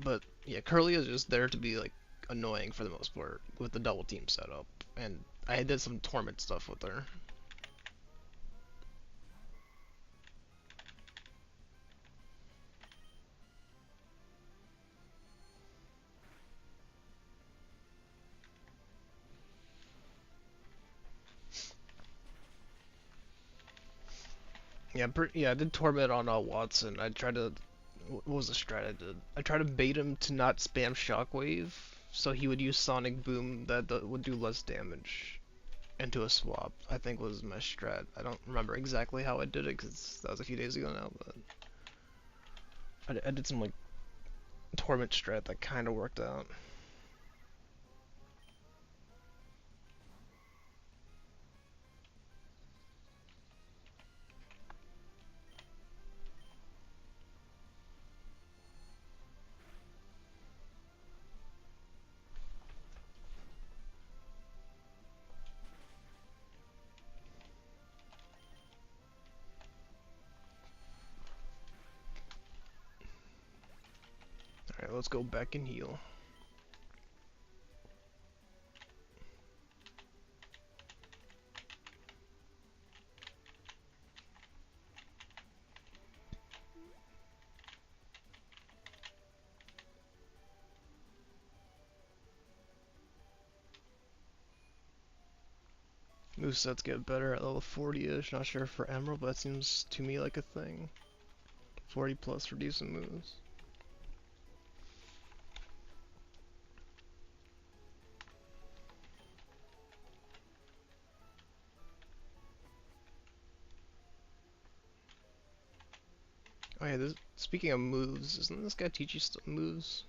But yeah, Curly is just there to be like annoying for the most part with the double team setup. And I did some Torment stuff with her. Yeah, I did Torment on Watson. I tried to. What was the strat I did? I tried to bait him to not spam Shockwave, so he would use Sonic Boom that would do less damage into a swap. I think was my strat. I don't remember exactly how I did it because that was a few days ago now, but I did some like Torment strat that kind of worked out. Alright, let's go back and heal. Movesets get better at level 40-ish, not sure for Emerald, but that seems to me like a thing. 40 plus for decent moves. Oh yeah, speaking of moves, doesn't this guy teach you moves?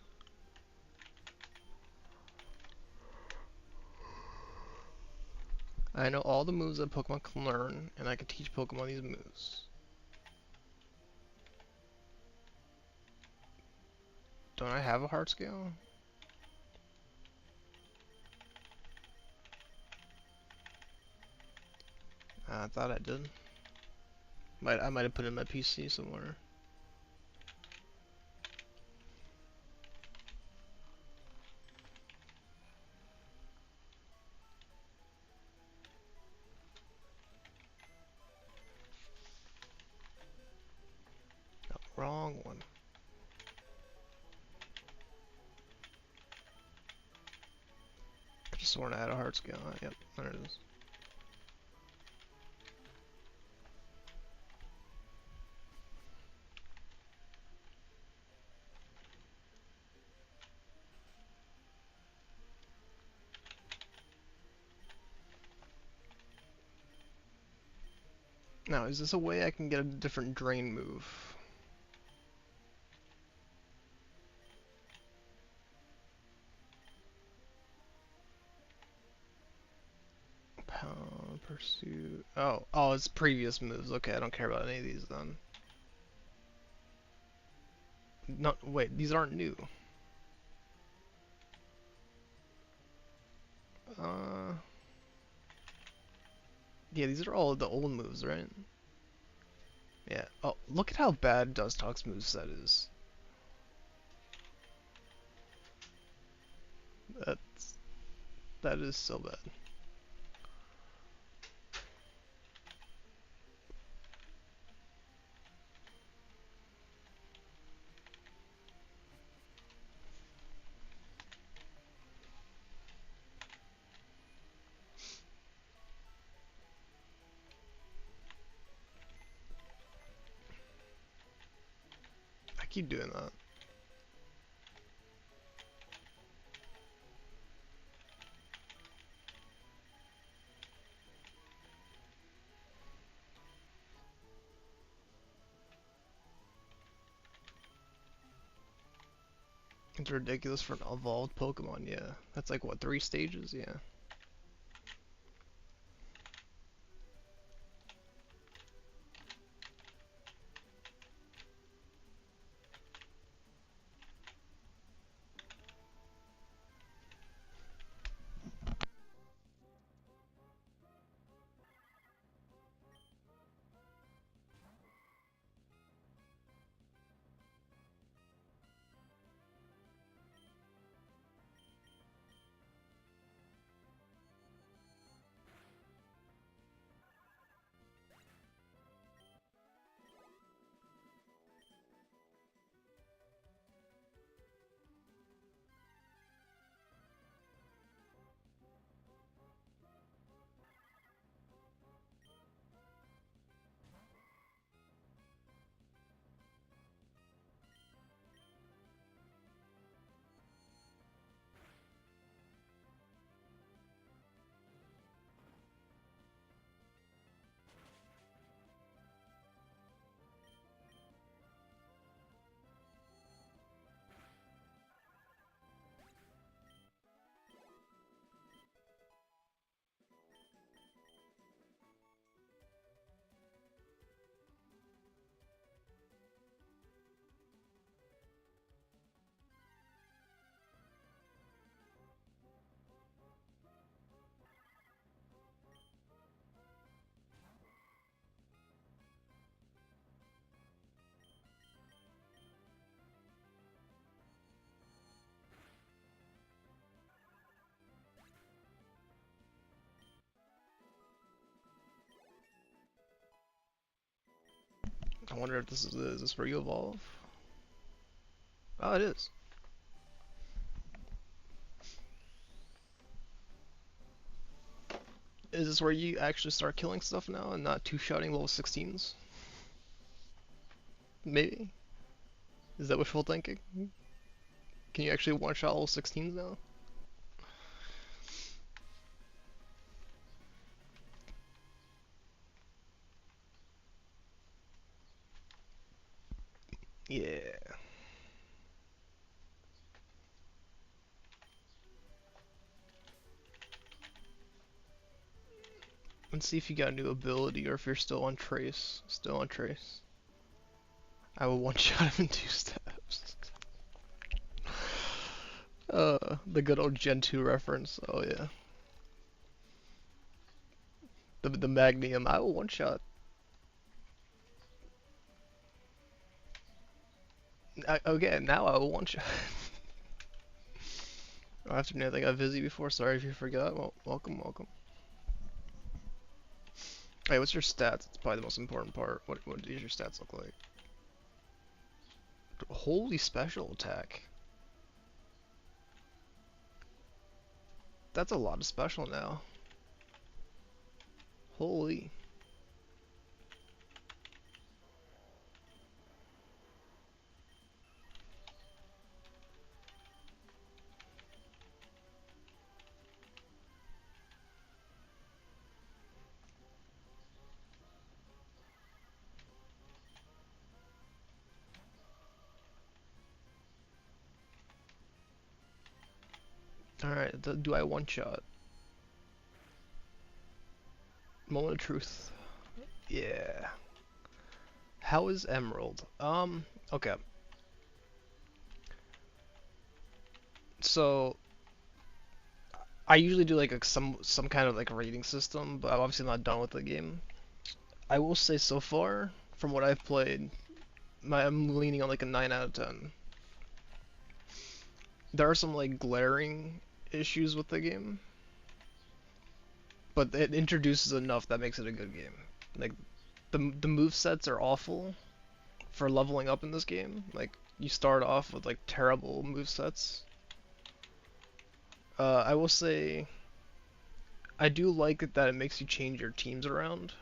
I know all the moves that Pokemon can learn, and I can teach Pokemon these moves. Don't I have a heart scale? I thought I did. I might have put it in my PC somewhere. No, wrong one. Could have sworn I had a heart scale. Yep, there it is. Now, is this a way I can get a different drain move? Pound, pursuit. Oh, it's previous moves. Okay, I don't care about any of these then. No, wait, these aren't new. Uh, yeah, these are all the old moves, right? Yeah. Oh, look at how bad Dustox's moveset is. That is so bad. I keep doing that. It's ridiculous for an evolved Pokemon, yeah. That's like, what, 3 stages? Yeah. I wonder if is this where you evolve? Oh, it is. Is this where you actually start killing stuff now and not two-shotting level 16s? Maybe? Is that wishful thinking? Can you actually one-shot level 16s now? Yeah. Let's see if you got a new ability or if you're still on Trace. Still on Trace. I will one-shot him in 2 steps. The good old Gen 2 reference. Oh yeah. The Magnium. I will one-shot. Okay, now I will one shot. Afternoon, I think I got busy before. Sorry if you forgot. Well, welcome, welcome. Hey, what's your stats? It's probably the most important part. What does your stats look like? Holy special attack. That's a lot of special now. Holy. Alright, do I one shot? Moment of truth. Yeah. How is Emerald? Okay. So I usually do like some kind of like rating system, but I'm obviously not done with the game. I will say so far, from what I've played, I'm leaning on like a 9 out of 10. There are some like glaring issues with the game, but it introduces enough that makes it a good game. Like the move sets are awful for leveling up in this game. Like you start off with like terrible move sets. I will say I do like it that it makes you change your teams around.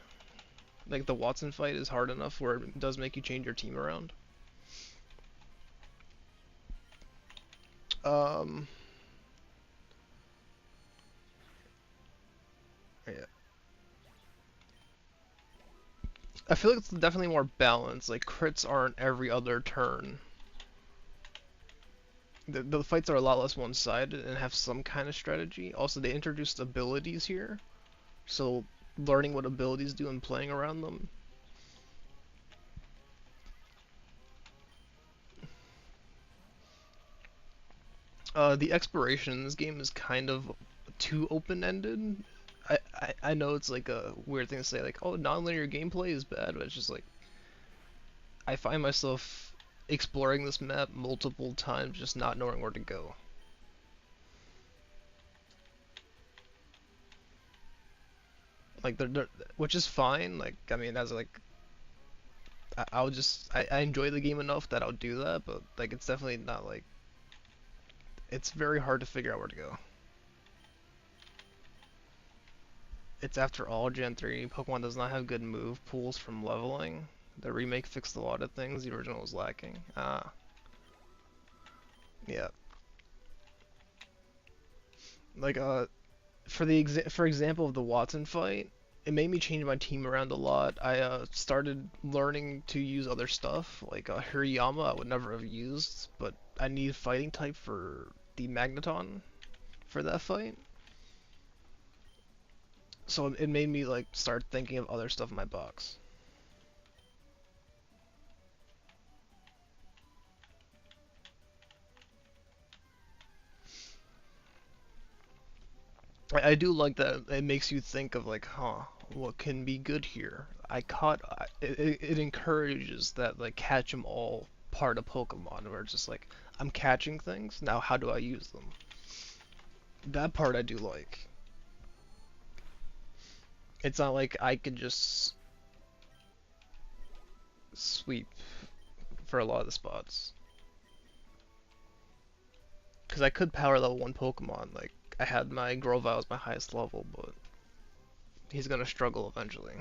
Like the Wattson fight is hard enough where it does make you change your team around. Um, yeah. I feel like it's definitely more balanced. Like crits aren't every other turn. The fights are a lot less one-sided and have some kind of strategy. Also, they introduced abilities here, so learning what abilities do and playing around them. The exploration in this game is kind of too open-ended. I know it's like a weird thing to say, like, oh, non-linear gameplay is bad, but it's just like I find myself exploring this map multiple times, just not knowing where to go. Like, which is fine. Like, I mean, as like, I enjoy the game enough that I'll do that, but like, it's definitely not like, it's very hard to figure out where to go. It's after all Gen 3, Pokemon does not have good move pools from leveling. The remake fixed a lot of things the original was lacking. Ah, yeah. Like, for example of the Wattson fight, it made me change my team around a lot. I started learning to use other stuff, like Hirayama I would never have used, but I need fighting type for the Magneton for that fight. So it made me like start thinking of other stuff in my box. I do like that it makes you think of like, huh, what can be good here? It encourages that like catch 'em all part of Pokemon where it's just like I'm catching things, now how do I use them? That part I do like. It's not like I could just sweep for a lot of the spots. Because I could power level 1 Pokemon, like I had my Grovyle as my highest level, but he's gonna struggle eventually.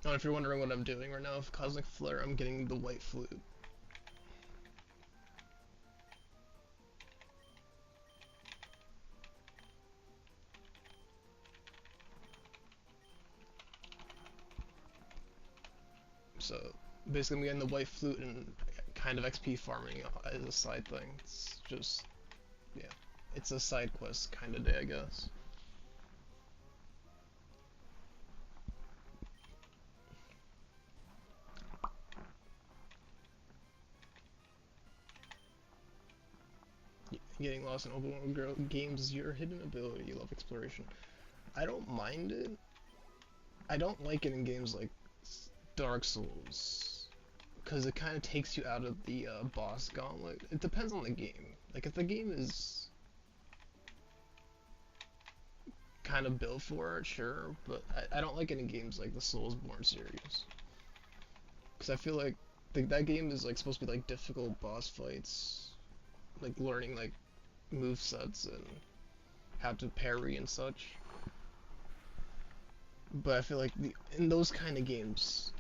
Oh, if you're wondering what I'm doing right now with Cosmic Flare, I'm getting the White Flute. So basically I'm getting the White Flute and kind of XP farming as a side thing. It's just, yeah, it's a side quest kind of day, I guess. Getting lost in open world games is your hidden ability. You love exploration. I don't mind it. I don't like it in games like Dark Souls, because it kind of takes you out of the boss gauntlet. It depends on the game. Like, if the game is kind of built for it, sure, but I don't like it in games like the Soulsborne series. Because I feel like that game is like supposed to be like difficult boss fights, like learning like move sets and how to parry and such. But I feel like in those kind of games,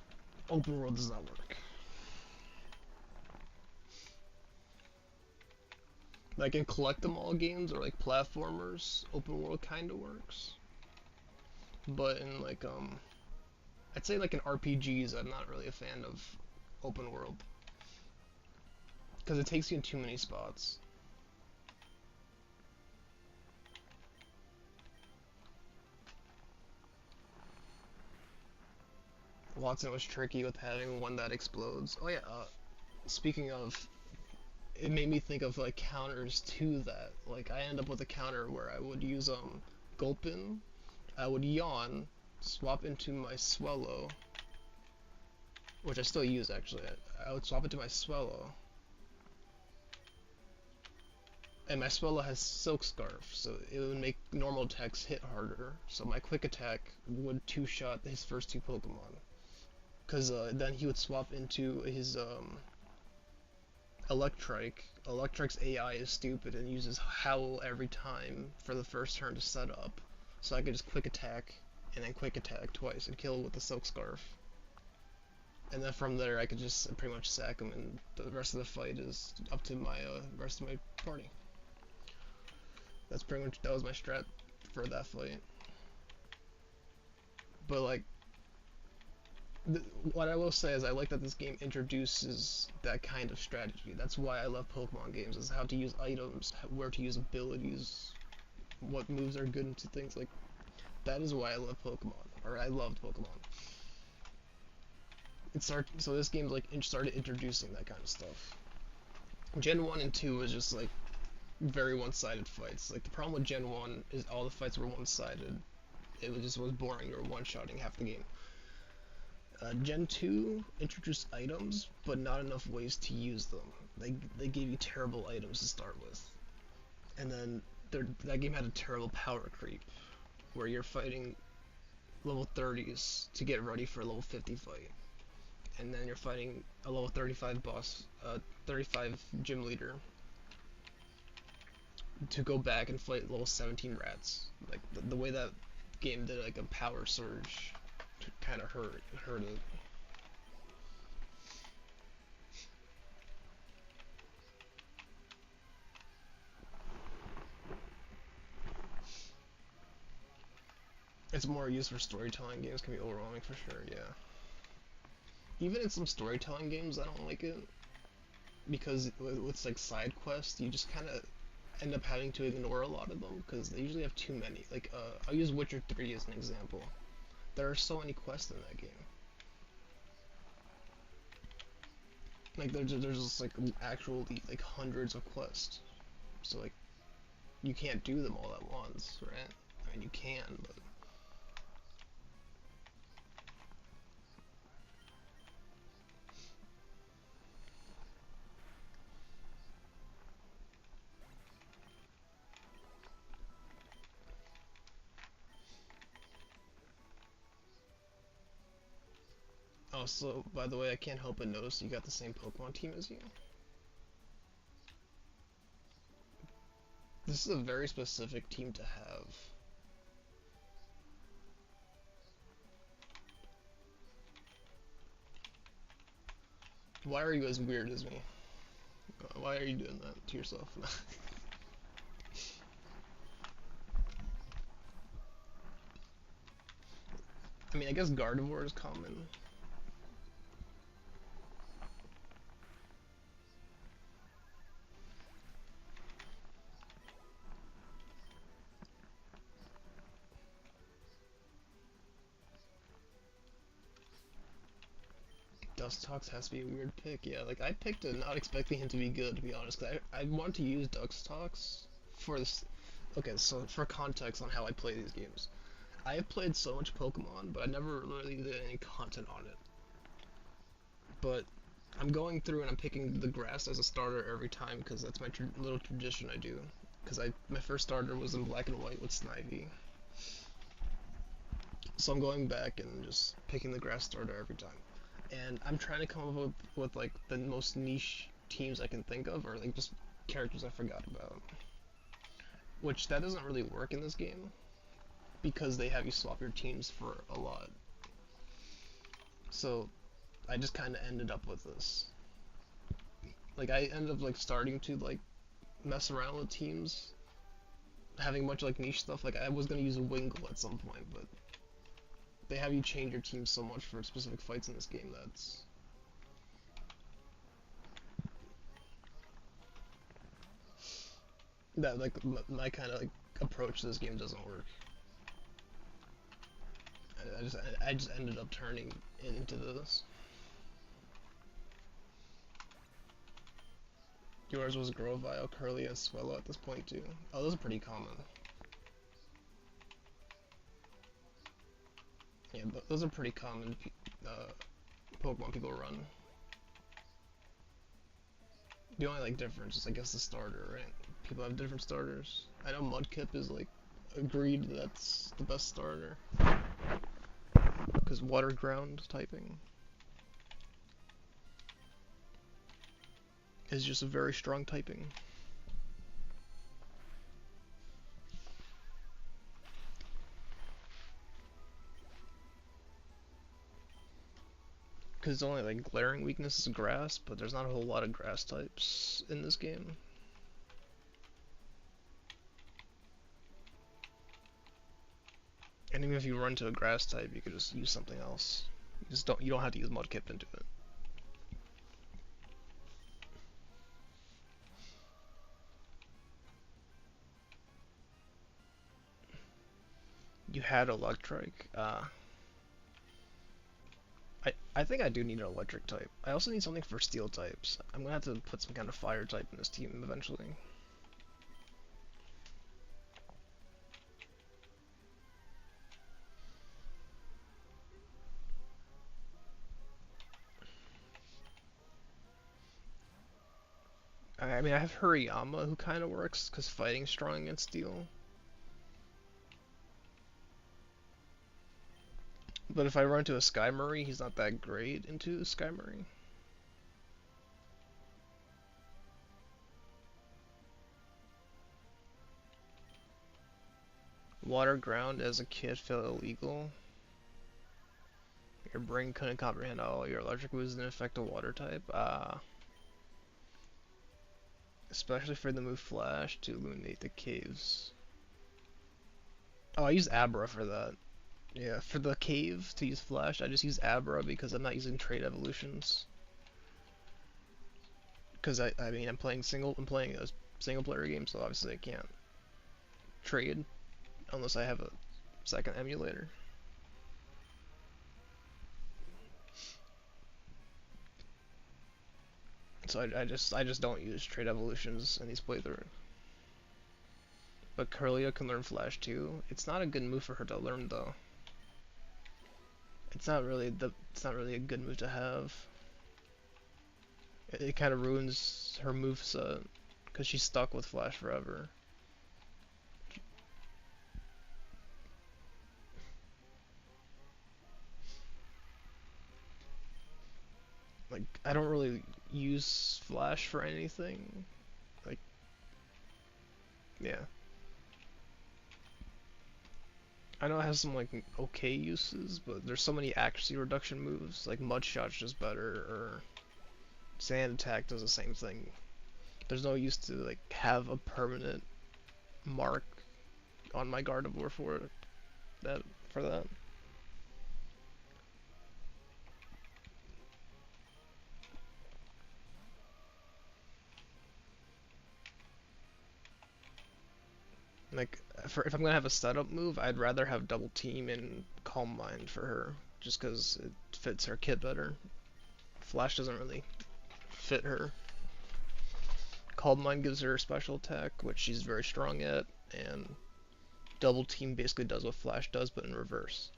open world does not work. Like in collect 'em all games or like platformers, open world kind of works. But in like I'd say like in RPGs, I'm not really a fan of open world because it takes you in too many spots. Watson was tricky with having one that explodes. Oh yeah, speaking of, it made me think of like counters to that. Like I end up with a counter where I would use Gulpin, I would yawn, swap into my Swellow, which I still use actually. I would swap it to my Swellow, and my Swellow has Silk Scarf, so it would make normal attacks hit harder. So my quick attack would two-shot his first two Pokemon, because then he would swap into his Electrike. Electrike's AI is stupid and uses Howl every time for the first turn to set up, so I could just quick attack and then quick attack twice and kill with the Silk Scarf. And then from there I could just pretty much sack him, and the rest of the fight is up to my rest of my party. That's pretty much, that was my strat for that fight. But like, what I will say is I like that this game introduces that kind of strategy. That's why I love Pokemon games, is how to use items, where to use abilities, what moves are good into things like that. Is why I love Pokemon, or I loved Pokemon. So this game like started introducing that kind of stuff. Gen 1 and 2 was just like very one-sided fights. Like the problem with Gen 1 is all the fights were one-sided. It was boring. You were one-shotting half the game. Gen 2 introduced items, but not enough ways to use them. They gave you terrible items to start with, and then that game had a terrible power creep, where you're fighting level 30s to get ready for a level 50 fight, and then you're fighting a level 35 boss, 35 gym leader, to go back and fight level 17 rats. Like the way that game did like a power surge, kind of hurt it. It's more used for storytelling games, can be overwhelming for sure, yeah. Even in some storytelling games, I don't like it, because with like side quests, you just kind of end up having to ignore a lot of them, because they usually have too many. Like, I'll use Witcher 3 as an example. There are so many quests in that game. Like, there's just like actually like hundreds of quests. So like, you can't do them all at once, right? I mean, you can, but also, by the way, I can't help but notice you got the same Pokemon team as you. This is a very specific team to have. Why are you as weird as me? Why are you doing that to yourself? I mean, I guess Gardevoir is common. Dustox has to be a weird pick. Yeah, like I picked it not expecting him to be good, to be honest. 'Cause I want to use Dustox for this. Okay, so for context on how I play these games, I have played so much Pokemon, but I never really did any content on it. But I'm going through and I'm picking the grass as a starter every time because that's my little tradition I do. Because my first starter was in black and white with Snivy. So I'm going back and just picking the grass starter every time. And I'm trying to come up with like the most niche teams I can think of, or like just characters I forgot about. Which that doesn't really work in this game because they have you swap your teams for a lot. So I just kind of ended up with this. Like I ended up like starting to like mess around with teams, having a bunch of like niche stuff. Like I was gonna use a Wingull at some point, but they have you change your team so much for specific fights in this game that like my kind of like approach to this game doesn't work. I just ended up turning into this. Yours was Grovyle, Curly, and Swellow at this point too. Oh, those are pretty common. Yeah, but those are pretty common Pokemon people run. The only like difference is I guess the starter, right? People have different starters. I know Mudkip is like agreed that's the best starter because water ground typing is just a very strong typing. Because only like glaring weakness is grass, but there's not a whole lot of grass types in this game. And even if you run to a grass type, you could just use something else. You don't have to use Mudkip into it. You had Electric. I think I do need an electric type. I also need something for steel types. I'm gonna have to put some kind of fire type in this team eventually. I mean, I have Hariyama who kind of works because fighting's strong against steel. But if I run to a Skymory, he's not that great into Skymory. Water ground as a kid felt illegal. Your brain couldn't comprehend how your electric moves didn't affect a water type. Especially for the move Flash to illuminate the caves. Oh, I use Abra for that. Yeah, for the cave to use Flash, I just use Abra because I'm not using trait evolutions. Because I mean, I'm playing a single player game, so obviously I can't trade unless I have a second emulator. So I just don't use trait evolutions in these playthroughs. But Curlia can learn Flash too. It's not a good move for her to learn though. It's not really a good move to have. It kind of ruins her moveset because she's stuck with Flash forever. Like, I don't really use Flash for anything. Like, yeah. I know it has some like okay uses, but there's so many accuracy reduction moves. Like Mud Shot's just better, or Sand Attack does the same thing. There's no use to like have a permanent mark on my Gardevoir for that. Like, if I'm gonna have a setup move, I'd rather have Double Team and Calm Mind for her, just because it fits her kit better. Flash doesn't really fit her. Calm Mind gives her special attack, which she's very strong at, and Double Team basically does what Flash does, but in reverse.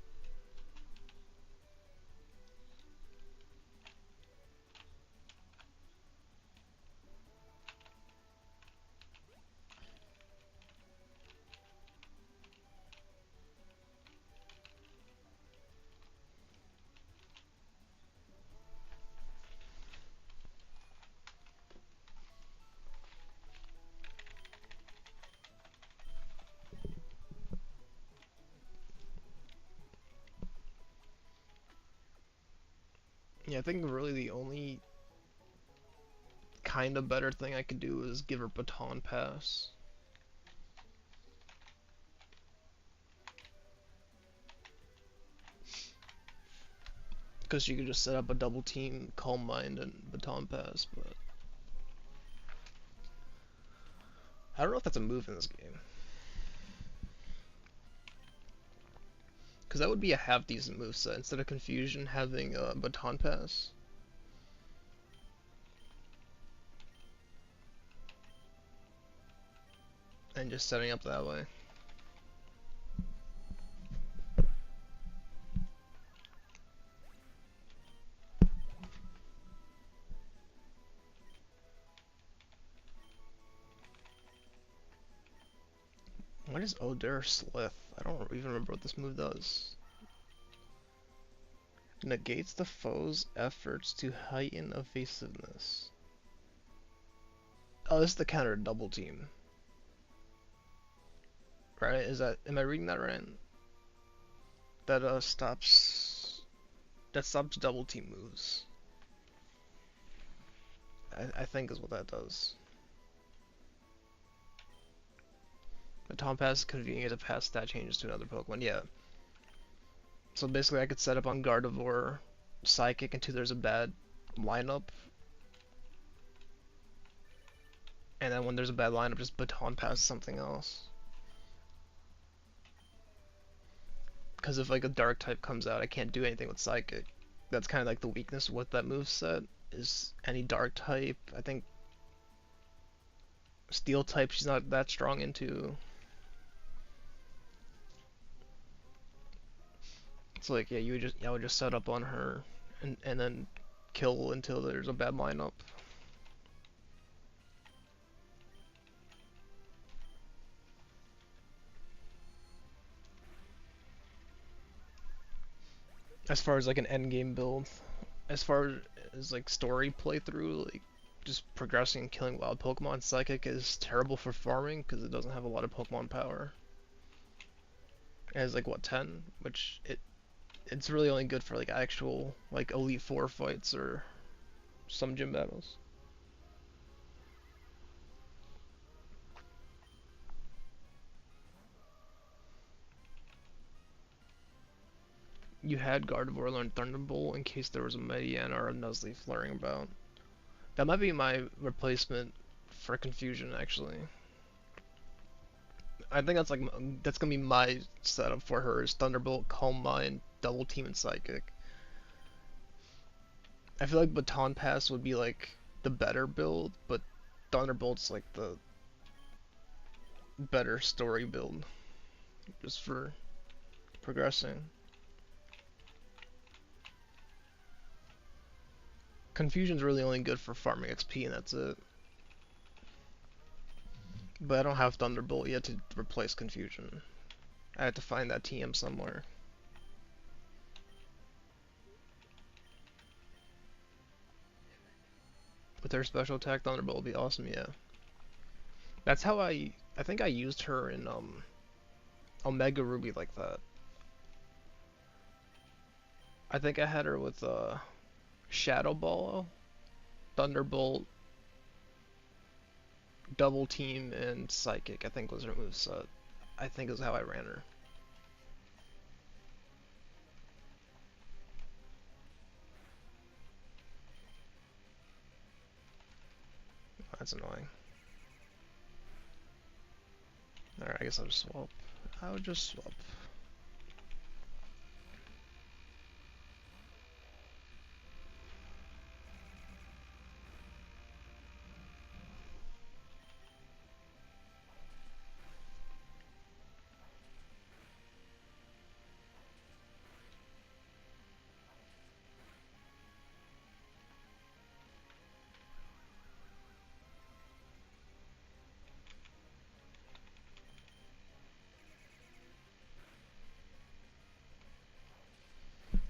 Yeah, I think really the only kind of better thing I could do is give her Baton Pass. Because you could just set up a double team, Calm Mind, and Baton Pass, but I don't know if that's a move in this game. Because that would be a half decent moveset instead of Confusion having a Baton Pass. And just setting up that way. What is Odur Slith? I don't even remember what this move does. Negates the foe's efforts to heighten evasiveness. Oh, this is the counter double team. Right? Am I reading that right? That stops double team moves. I think is what that does. Baton Pass is convenient to pass stat changes to another Pokemon. Yeah. So basically I could set up on Gardevoir, Psychic until there's a bad lineup. And then when there's a bad lineup, just Baton Pass something else. Because if like a Dark type comes out, I can't do anything with Psychic. That's kind of like the weakness with that moveset, is any Dark type. I think Steel type she's not that strong into. It's like, yeah, I would just set up on her and then kill until there's a bad lineup. As far as like an end game build, as far as like story playthrough, like just progressing and killing wild Pokemon, Psychic is terrible for farming because it doesn't have a lot of Pokemon power. It has like what, 10, which it's really only good for like actual like Elite Four fights or some gym battles. You had Gardevoir learn Thunderbolt in case there was a Mediana or a Nuzleaf flaring about. That might be my replacement for Confusion, actually. I think that's gonna be my setup for her is Thunderbolt, Calm Mind, Double Team, and Psychic. I feel like Baton Pass would be like the better build, but Thunderbolt's like the better story build, just for progressing. Confusion's really only good for farming XP, and that's it. But I don't have Thunderbolt yet to replace Confusion. I have to find that TM somewhere. With her special attack, Thunderbolt would be awesome, yeah. That's how I think I used her in Omega Ruby like that. I think I had her with Shadow Ball, Thunderbolt, Double Team, and Psychic, I think was her moveset. I think is how I ran her. That's annoying. Alright, I guess I'll just swap. I'll just swap.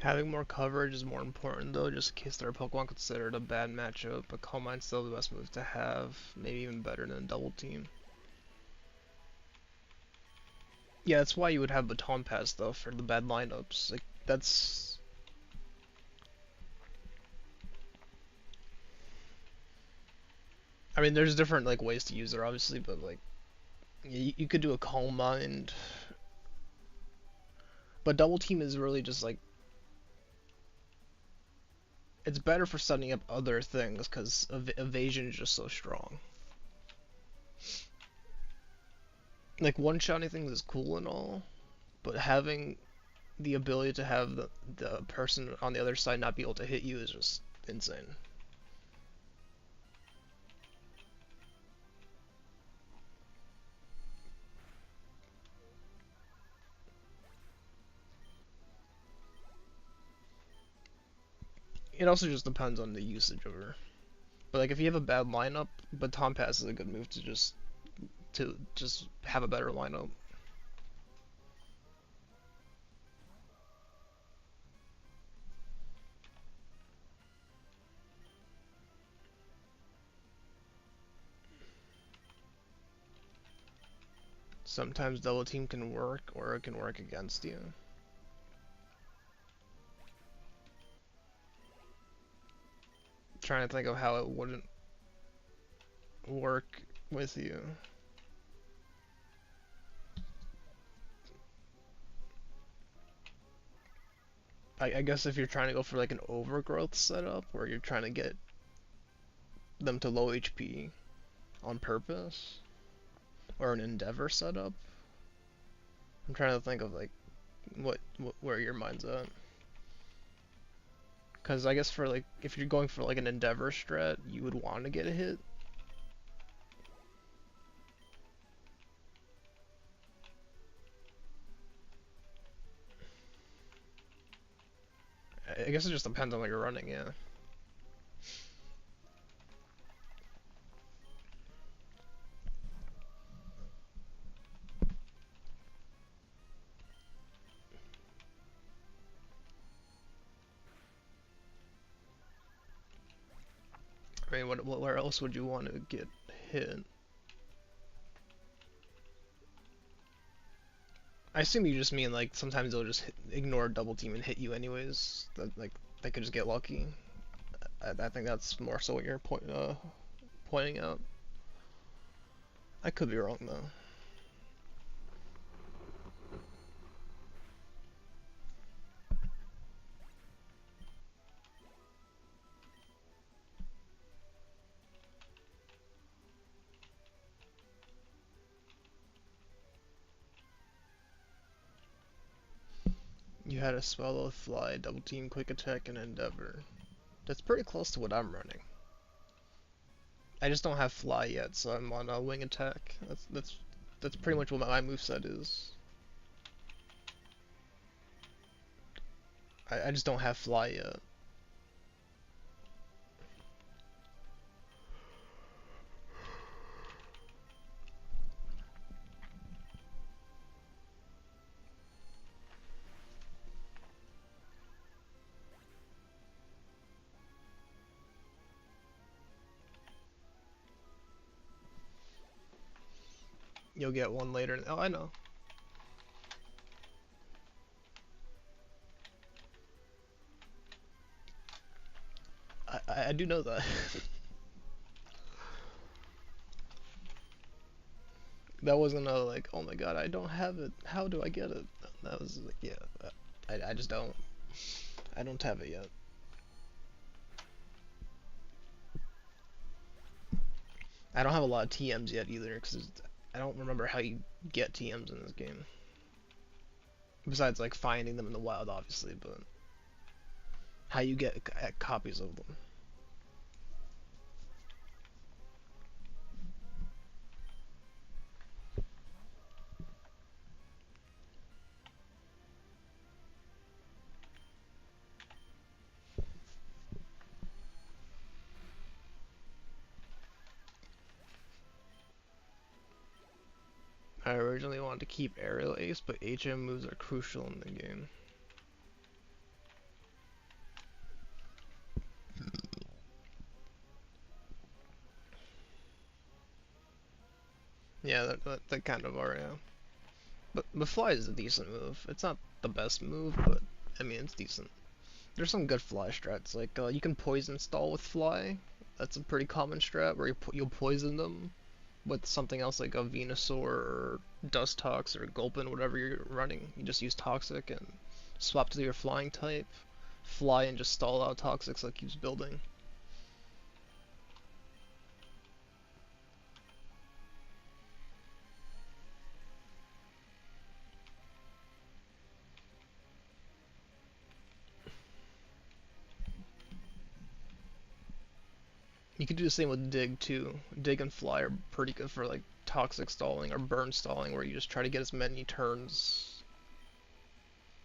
Having more coverage is more important though, just in case there are Pokemon considered a bad matchup, but Calm Mind's still the best move to have, maybe even better than Double Team. Yeah, that's why you would have Baton Pass though, for the bad lineups. Like, that's... I mean, there's different like ways to use it obviously, but like, you could do a Calm Mind, but Double Team is really just like, it's better for setting up other things, because evasion is just so strong. Like, one-shotting things is cool and all, but having the ability to have the person on the other side not be able to hit you is just insane. It also just depends on the usage of her. But like, if you have a bad lineup, Baton Pass is a good move to just have a better lineup. Sometimes Double Team can work, or it can work against you. Trying to think of how it wouldn't work with you. I guess if you're trying to go for like an overgrowth setup, where you're trying to get them to low HP on purpose, or an Endeavor setup. I'm trying to think of like where your mind's at. Because I guess for like, if you're going for like an Endeavor strat, you would want to get a hit. I guess it just depends on what you're running, yeah. I mean, where else would you want to get hit? I assume you just mean like sometimes they'll just ignore Double Team and hit you anyways. That like they could just get lucky. I think that's more so what you're pointing out. I could be wrong though. You had a Swallow, Fly, Double Team, Quick Attack, and Endeavor. That's pretty close to what I'm running. I just don't have Fly yet, so I'm on a Wing Attack. That's pretty much what my moveset is. I just don't have Fly yet. You'll get one later. Oh, I know. I do know that. That wasn't a like, oh my god, I don't have it. How do I get it? That was like, yeah, I just don't. I don't have it yet. I don't have a lot of TMs yet either, because I don't remember how you get TMs in this game. Besides like finding them in the wild, obviously, but how you get copies of them. I originally wanted to keep Aerial Ace, but HM moves are crucial in the game. Yeah, that kind of are, yeah. But fly is a decent move. It's not the best move, but I mean it's decent. There's some good fly strats, like you can poison stall with fly. That's a pretty common strat where you'll poison them with something else like a Venusaur or Dustox or Gulpin, whatever you're running. You just use Toxic and swap to your flying type, fly and just stall out Toxic so it keeps building. You could do the same with Dig too. Dig and Fly are pretty good for like Toxic stalling or Burn stalling, where you just try to get as many turns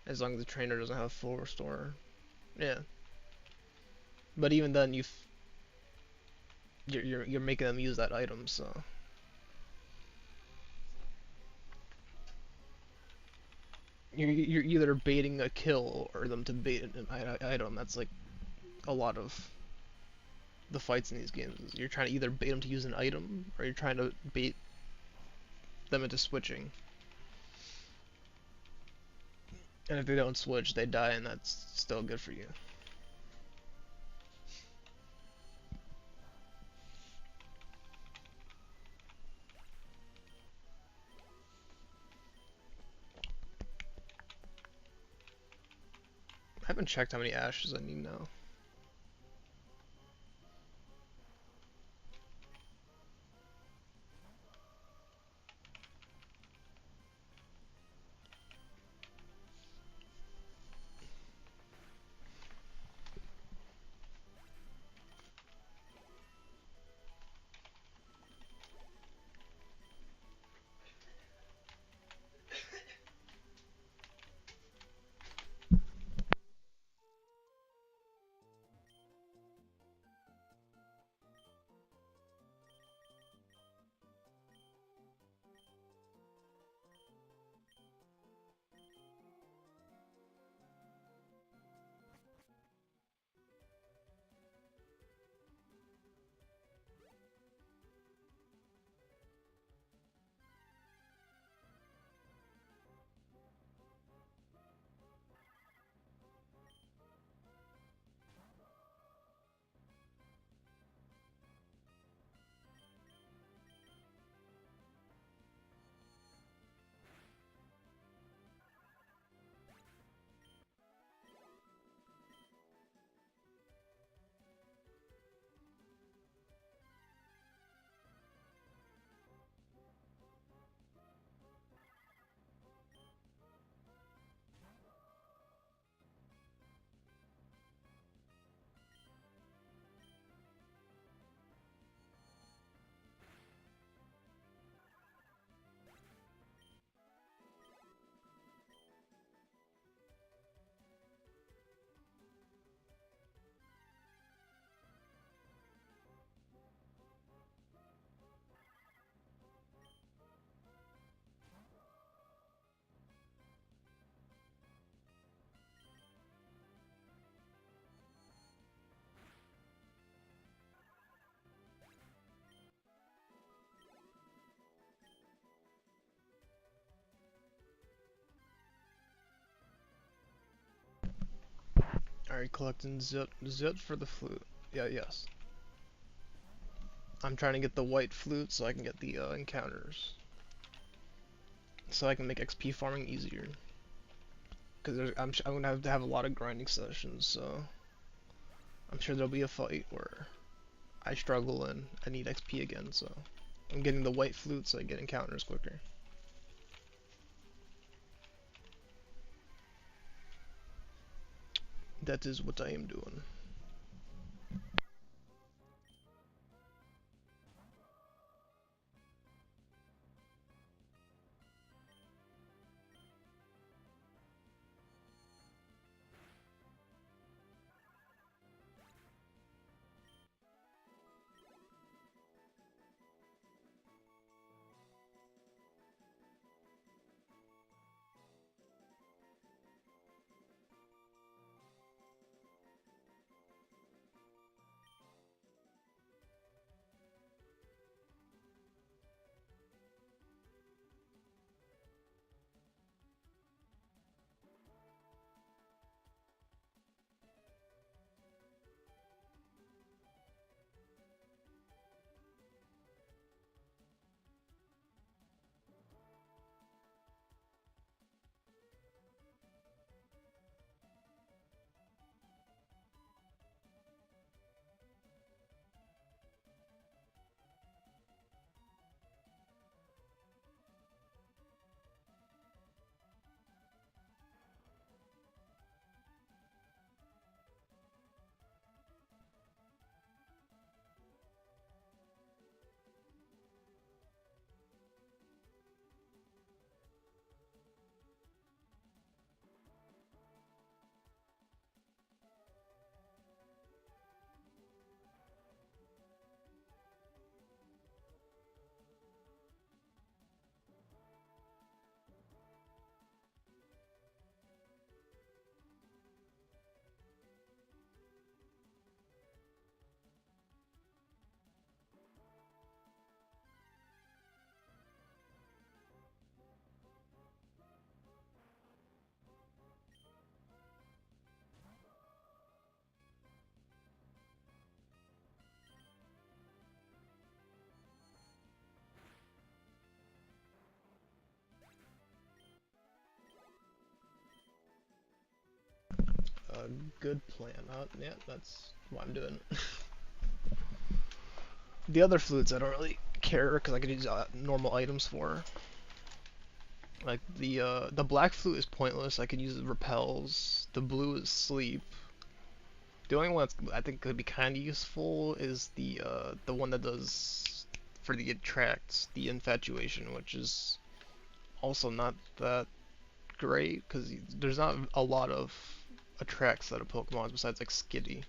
as long as the trainer doesn't have full restore. Yeah, but even then, you're making them use that item, so you're either baiting a kill or them to bait an item. That's like a lot of the fights in these games. Is you're trying to either bait them to use an item or you're trying to bait them into switching. And if they don't switch, they die, and that's still good for you. I haven't checked how many ashes I need now. Alright, collecting zit for the flute. Yeah, yes. I'm trying to get the white flute so I can get the encounters. So I can make XP farming easier. Because I'm gonna have to have a lot of grinding sessions, so I'm sure there'll be a fight where I struggle and I need XP again, so I'm getting the white flute so I get encounters quicker. That is what I am doing. A good plan. Yeah, that's what I'm doing. The other flutes I don't really care because I could use normal items for. Like the black flute is pointless. I could use repels. The blue is sleep. The only one that's I think could be kind of useful is the one that does for the attracts the infatuation, which is also not that great because there's not a lot of attracts out of Pokemon besides like Skitty.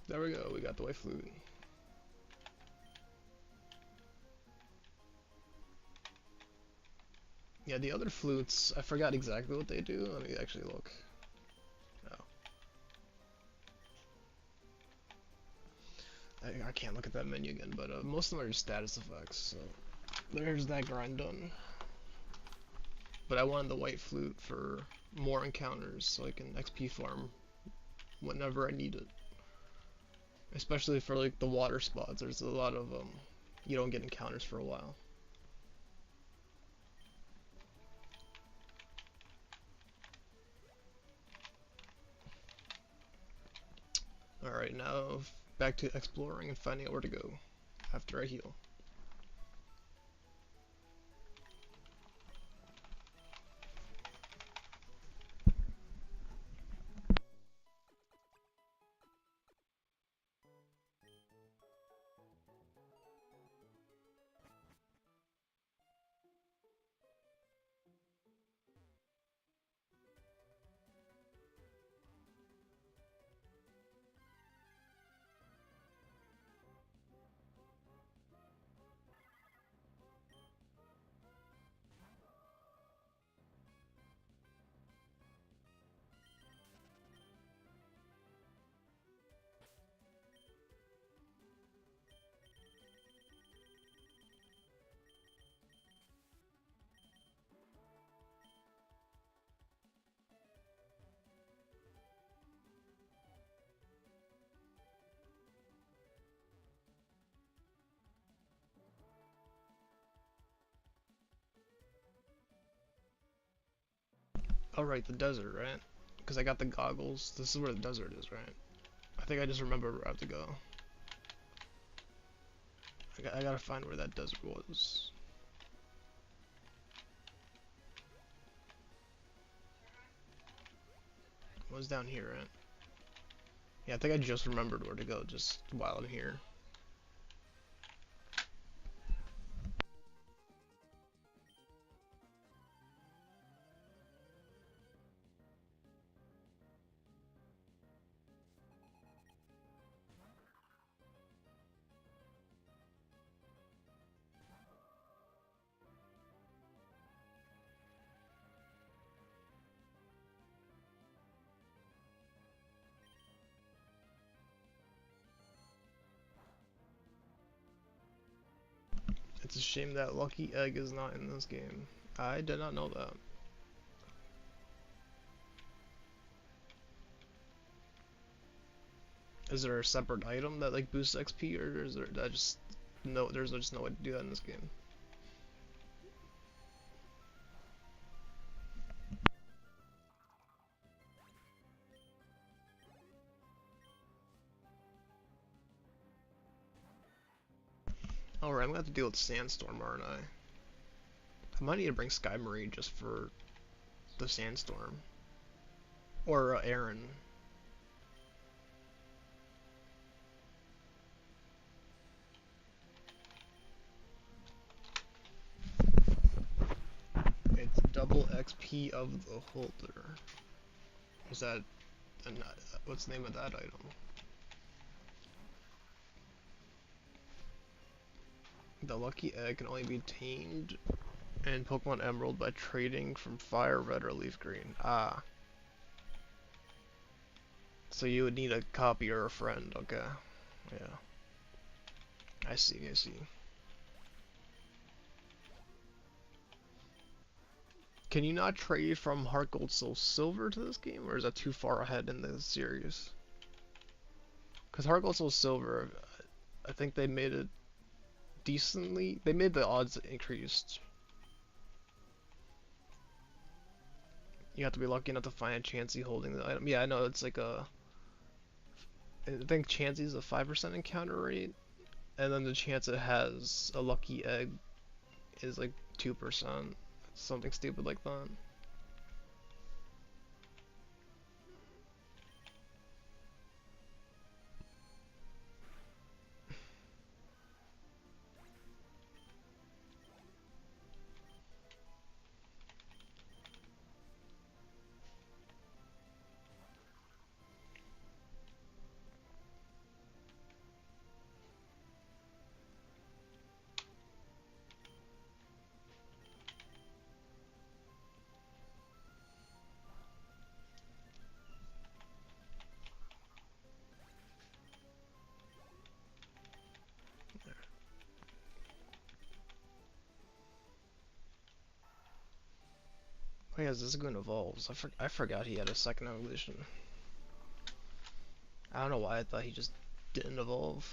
There we go. We got the white flute. Yeah, the other flutes, I forgot exactly what they do. Let me actually look. No. I can't look at that menu again, but most of them are just status effects, so there's that grind done. But I wanted the white flute for more encounters, so I can XP farm whenever I need it. Especially for like the water spots, there's a lot of you don't get encounters for a while. Alright, now back to exploring and finding out where to go after I heal. Alright, the desert, right? Because I got the goggles. This is where the desert is, right? I think I just remember where I have to go. I gotta find where that desert was. It was down here, right? Yeah, I think I just remembered where to go just while I'm here. It's a shame that Lucky Egg is not in this game. I did not know that. Is there a separate item that like boosts XP, or is there that just no? There's just no way to do that in this game. Alright, I'm gonna have to deal with Sandstorm, aren't I? I might need to bring Sky Marine just for the Sandstorm. Or Aaron. It's double XP of the holder. Is that... what's the name of that item? The Lucky Egg can only be tamed in Pokemon Emerald by trading from Fire Red or Leaf Green. Ah. So you would need a copy or a friend, okay. Yeah. I see, I see. Can you not trade from Heart Gold Soul Silver to this game, or is that too far ahead in the series? Because Heart Gold Soul Silver, I think they made it decently. They made the odds increased. You have to be lucky enough to find a Chansey holding the item. Yeah, I know, it's like a... I think Chansey's a 5% encounter rate, and then the chance it has a Lucky Egg is like 2%. Something stupid like that. Oh yeah, Zizzagoon evolves. I forgot he had a second evolution. I don't know why I thought he just didn't evolve.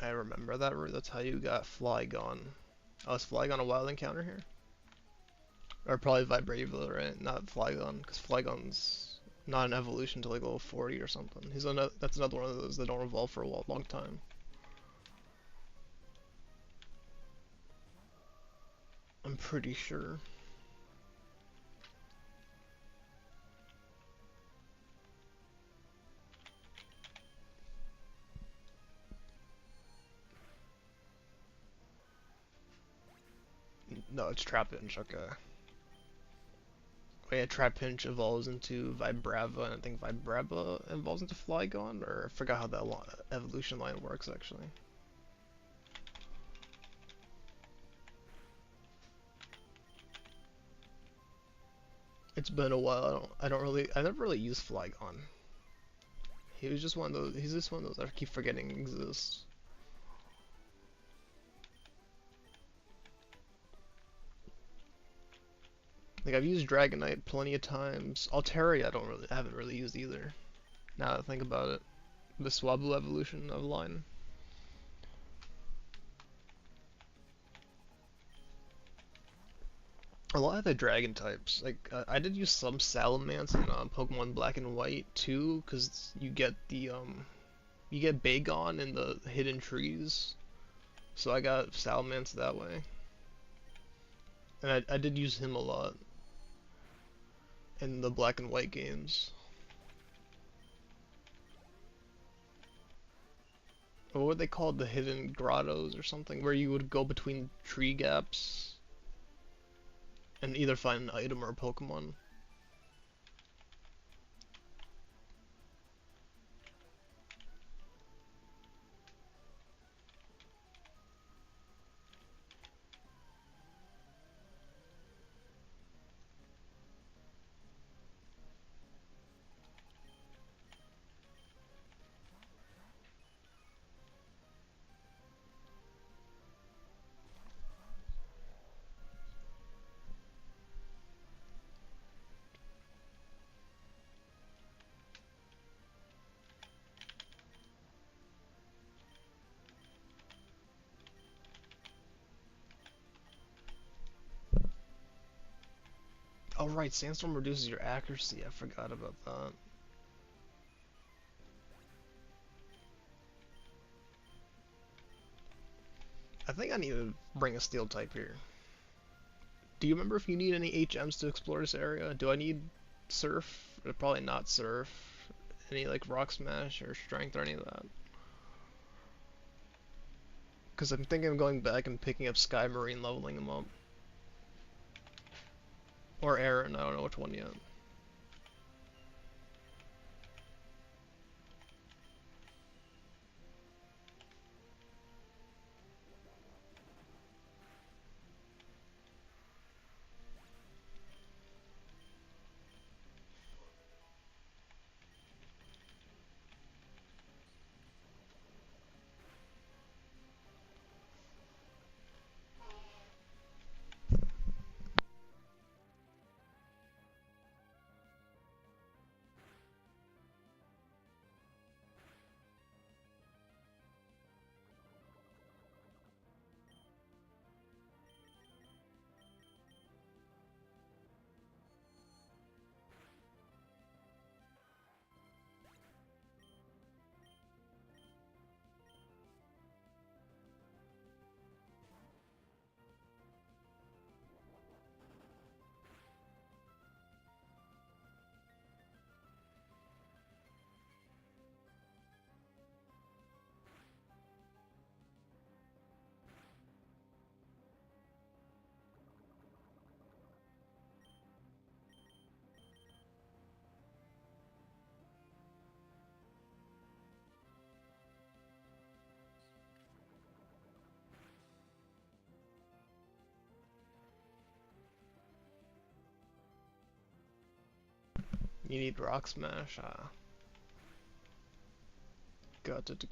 I remember that route. That's how you got Flygon. Oh, is Flygon a wild encounter here? Or probably Vibrava, right? Not Flygon, because Flygon's not an evolution until like level 40 or something. That's another one of those that don't evolve for a long time. I'm pretty sure. No, it's Trapinch, okay. Oh yeah, Trapinch evolves into Vibrava, and I think Vibrava evolves into Flygon, or I forgot how that evolution line works actually. It's been a while. I never really used Flygon. He was just one of those. He's just one of those I keep forgetting exists. Like I've used Dragonite plenty of times. Altaria I haven't really used either. Now that I think about it, the Swablu evolution of line. A lot of the dragon types, like I did use some Salamence in Pokemon Black and White too, because you get you get Bagon in the hidden trees, so I got Salamence that way, and I did use him a lot in the Black and White games. What were they called? The hidden grottos or something, where you would go between tree gaps and either find an item or a Pokemon. Oh right, Sandstorm reduces your accuracy. I forgot about that. I think I need to bring a Steel type here. Do you remember if you need any HMs to explore this area? Do I need Surf? Probably not Surf. Any like Rock Smash or Strength or any of that? Because I'm thinking of going back and picking up Sky Marine, leveling him up. Or Aaron, I don't know which one yet. You need Rock Smash? Ah. Got it.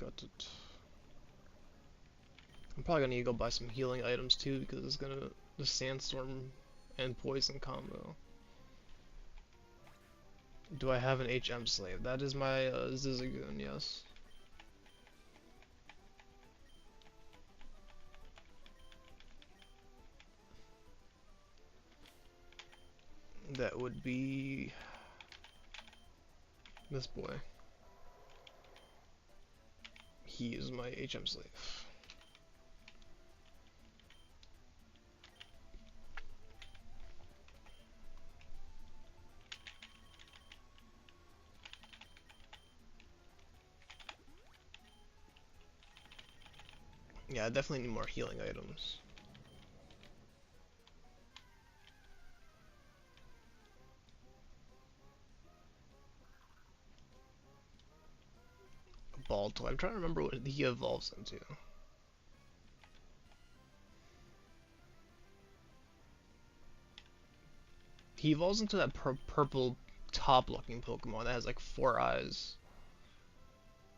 I'm probably gonna need to go buy some healing items too, because it's gonna the Sandstorm and Poison combo. Do I have an HM slave? That is my Zizzagoon, yes. That would be this boy. He is my HM slave. Yeah, I definitely need more healing items. Balto. I'm trying to remember what he evolves into. He evolves into that purple top-looking Pokemon that has like 4 eyes.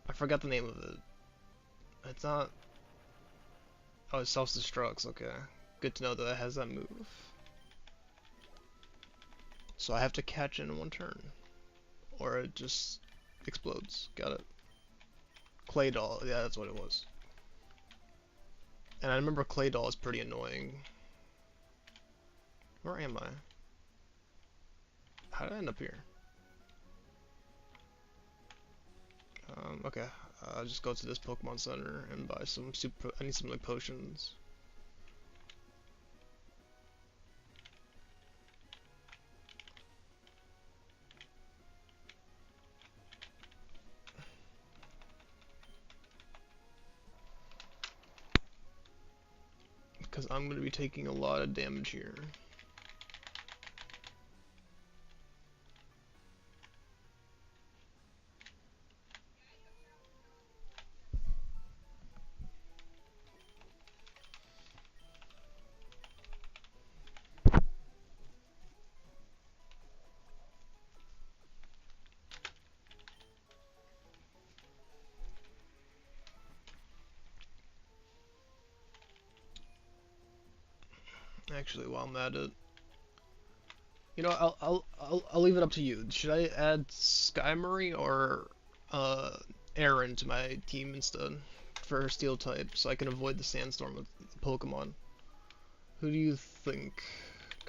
I forgot the name of it. It's not... Oh, it self-destructs, okay. Good to know that it has that move. So I have to catch it in one turn. Or it just explodes. Got it. Claydol, yeah, that's what it was. And I remember Claydol is pretty annoying. Where am I? How did I end up here? Okay. I'll just go to this Pokemon Center and buy some I need some like potions. Because I'm going to be taking a lot of damage here. Actually, while I'm at it, you know, I'll leave it up to you. Should I add Skymory or Aaron to my team instead for Steel type, so I can avoid the Sandstorm with Pokemon? Who do you think?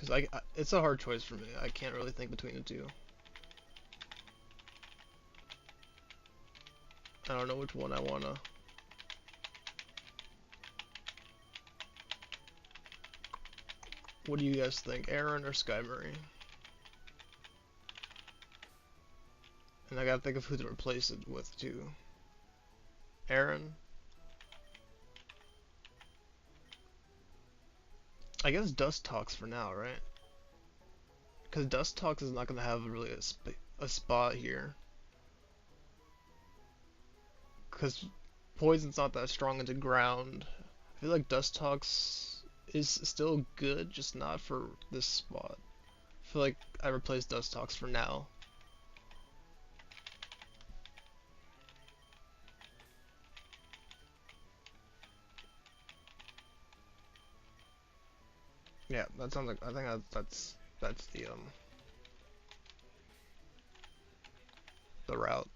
Because it's a hard choice for me. I can't really think between the two. I don't know which one I wanna. What do you guys think, Aaron or Skybury? And I gotta think of who to replace it with too. Aaron? I guess Dust Talks for now, right? Because Dust Talks is not gonna have really a spot here. Because Poison's not that strong into ground. I feel like Dust Talks is still good, just not for this spot. I feel like I replaced Dust Talks for now. Yeah, that sounds like, I think that's the route.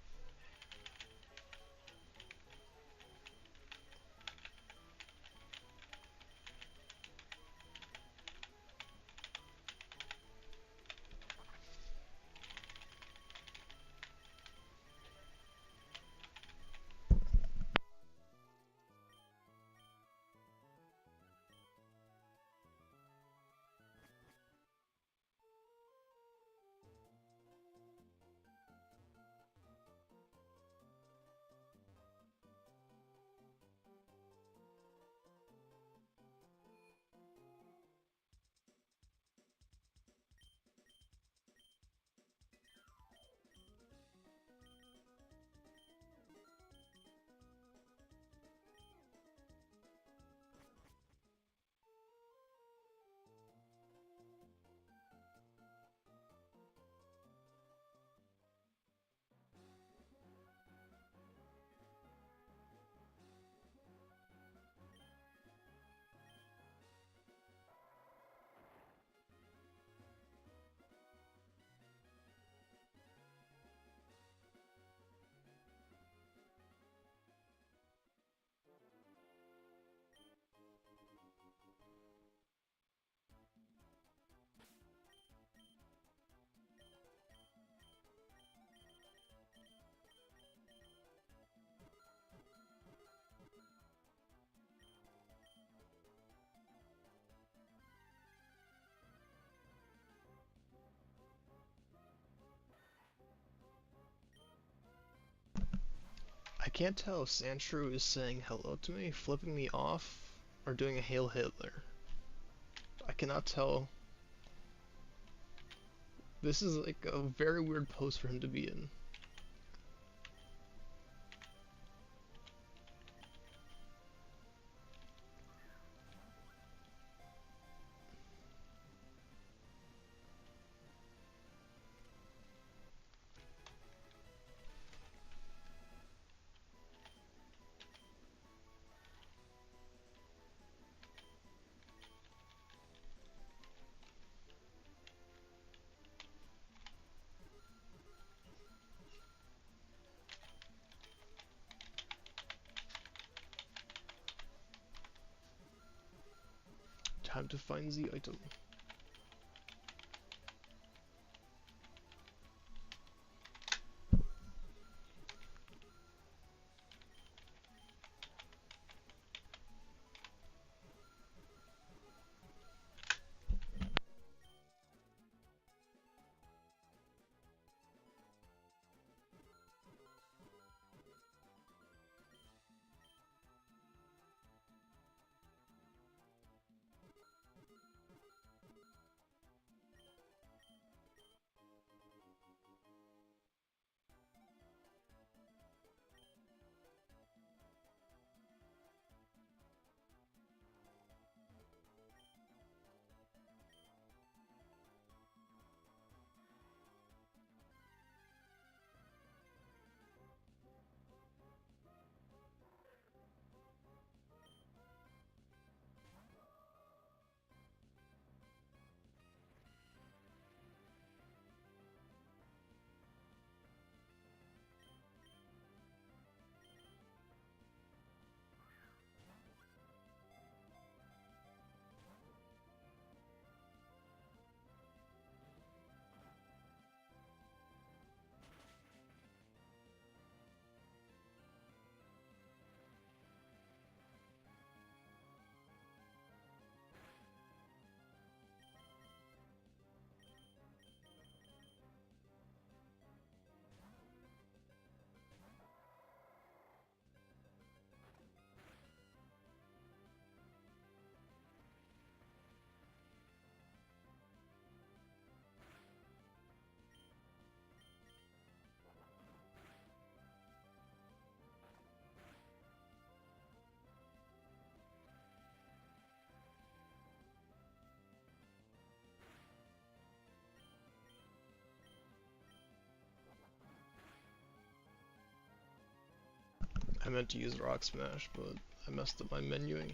I can't tell if Sandshrew is saying hello to me, flipping me off, or doing a Hail Hitler. I cannot tell. This is like a very weird pose for him to be in. Time to find the item. I meant to use Rock Smash, but I messed up my menuing.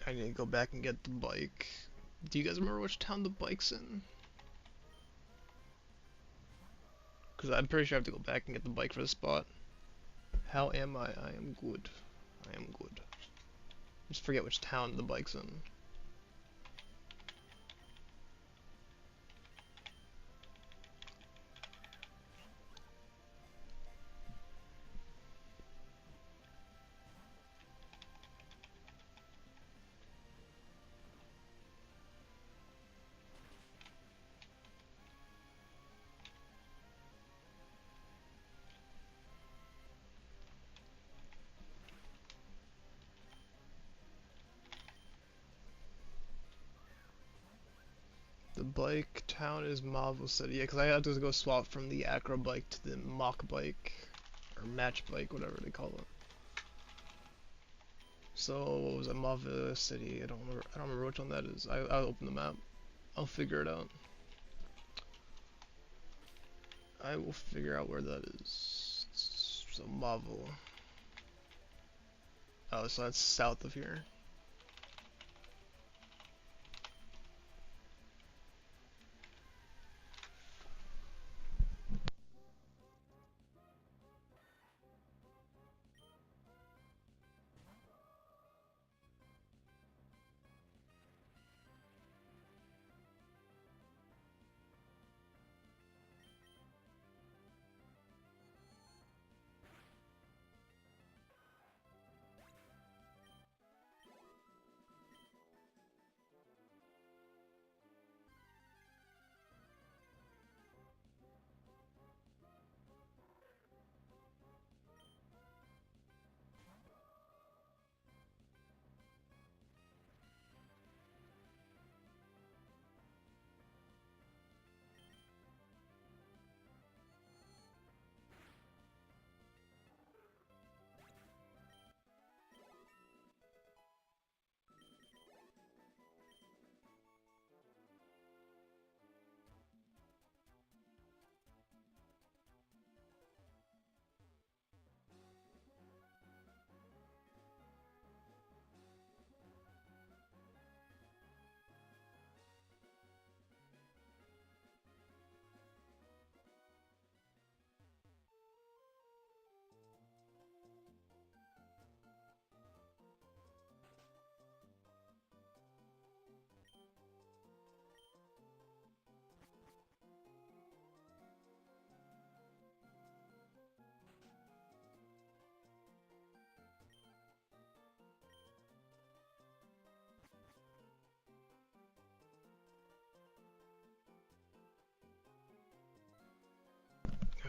I need to go back and get the bike. Do you guys remember which town the bike's in? Because I'm pretty sure I have to go back and get the bike for the spot. How am I? I am good. I am good. Just forget which town the bike's in. The bike town is Marvel City. Yeah, because I had to go swap from the Acro bike to the Mach bike. Or Match bike, whatever they call it. So, what was it? Marvel City. I don't remember which one that is. I'll open the map. I'll figure it out. I will figure out where that is. So, Marvel. Oh, so that's south of here.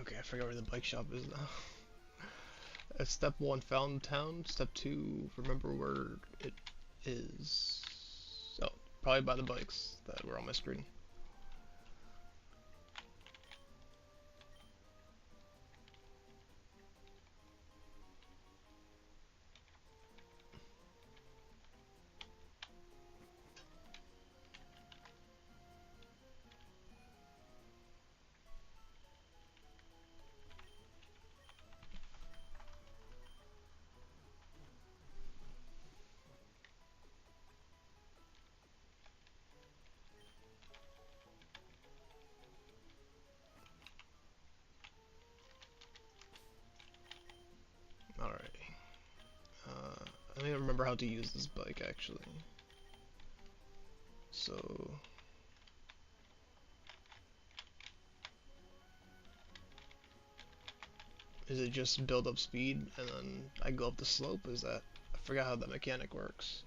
Okay, I forgot where the bike shop is now. Step 1, found town. Step 2, remember where it is. Oh, probably by the bikes that were on my screen. Alright. I don't even remember how to use this bike actually. So... Is it just build up speed and then I go up the slope? Is that... I forgot how that mechanic works.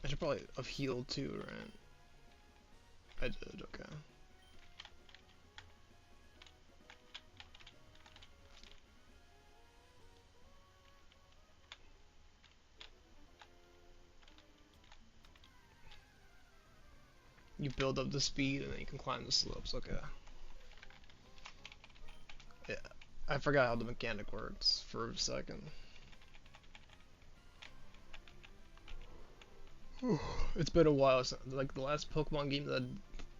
I should probably have healed too, right? I did, okay. You build up the speed and then you can climb the slopes, okay. Yeah, I forgot how the mechanic works for a second. It's been a while since, like, the last Pokemon game that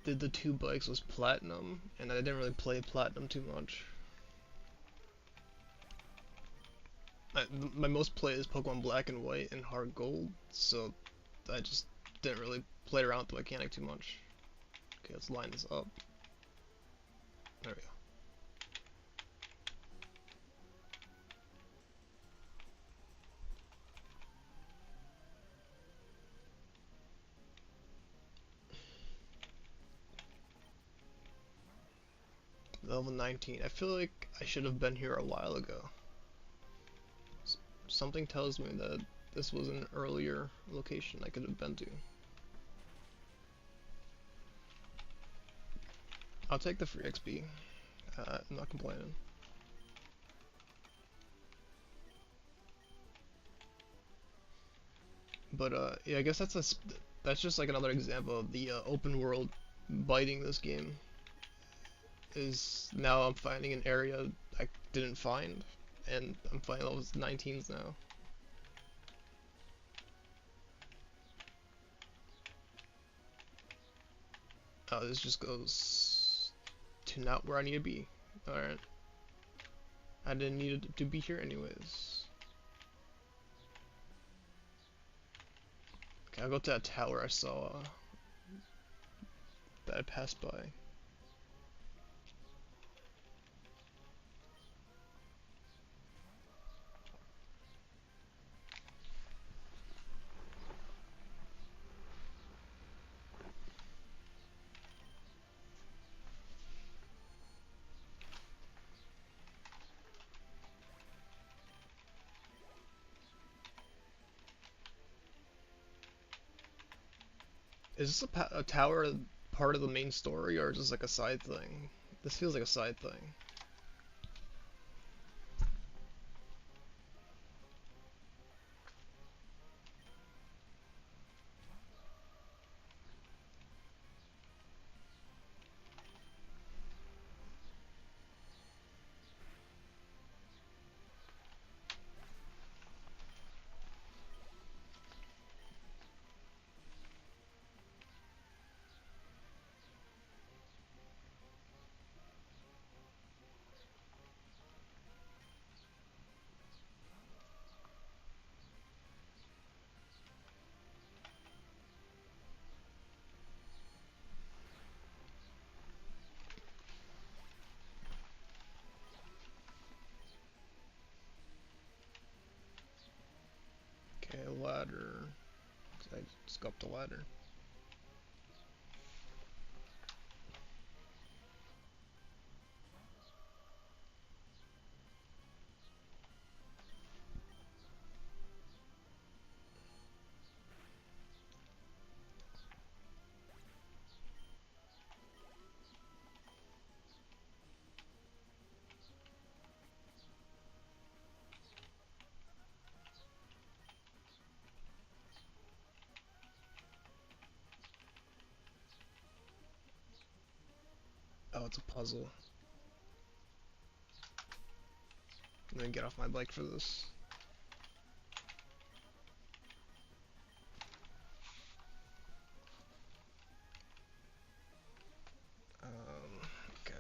did the 2 bikes was Platinum, and I didn't really play Platinum too much. My most play is Pokemon Black and White and Heart Gold, so I just didn't really play around with the mechanic too much. Okay, let's line this up. There we go. Level 19. I feel like I should have been here a while ago. Something tells me that this was an earlier location I could have been to. I'll take the free XP. I'm not complaining. But yeah, I guess that's just like another example of the open world biting this game. Is now I'm finding an area I didn't find, and I'm finding levels 19s now. Oh, this just goes to not where I need to be. Alright. I didn't need to be here anyways. Okay, I'll go to that tower I saw that I passed by. Is this a tower part of the main story, or just like a side thing? This feels like a side thing. Okay, ladder. I just go up the ladder. Oh, it's a puzzle. I'm gonna get off my bike for this. Okay.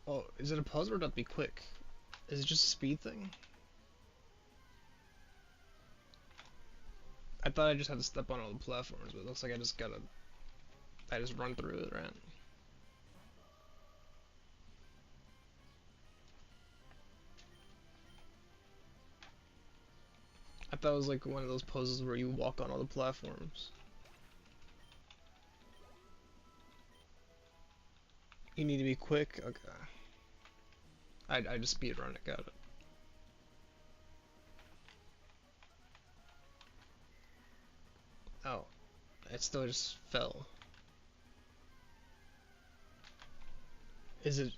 Oh, is it a puzzle or not be quick? Is it just a speed thing? I thought I just had to step on all the platforms, but it looks like I just run through it, right? I thought it was like one of those puzzles where you walk on all the platforms. You need to be quick? Okay. I just speedrun it, got it. Oh. It still just fell. Is it...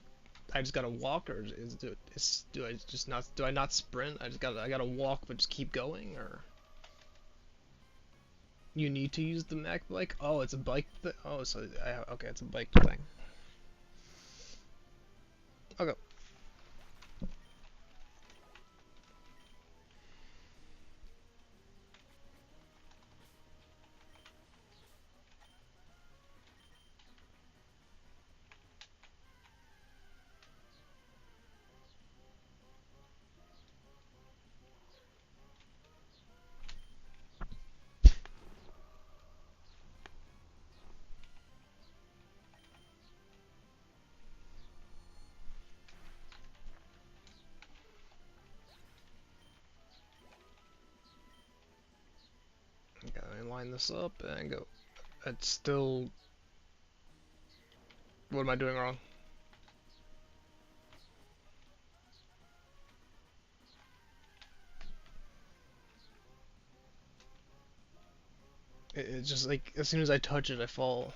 I just gotta walk, or do I just not... Do I not sprint? I gotta walk but just keep going, or... You need to use the Mac bike? Oh, it's a bike thing? Oh, so... okay, it's a bike thing. Okay. Okay, line this up and go. It's still... What am I doing wrong? It's just like, as soon as I touch it, I fall.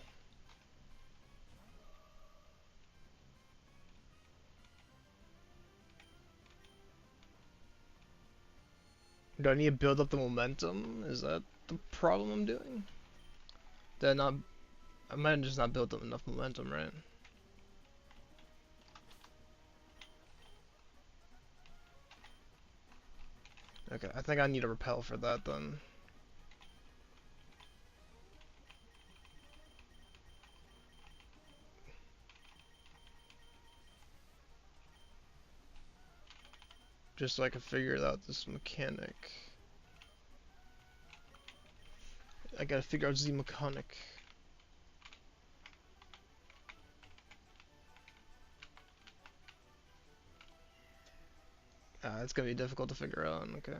Do I need to build up the momentum? Is that the problem I'm doing? Did I not... I might have just not built up enough momentum, right? Okay, I think I need a repel for that then. Just so I can figure out this mechanic. I gotta figure out the mechanic. It's gonna be difficult to figure out, okay.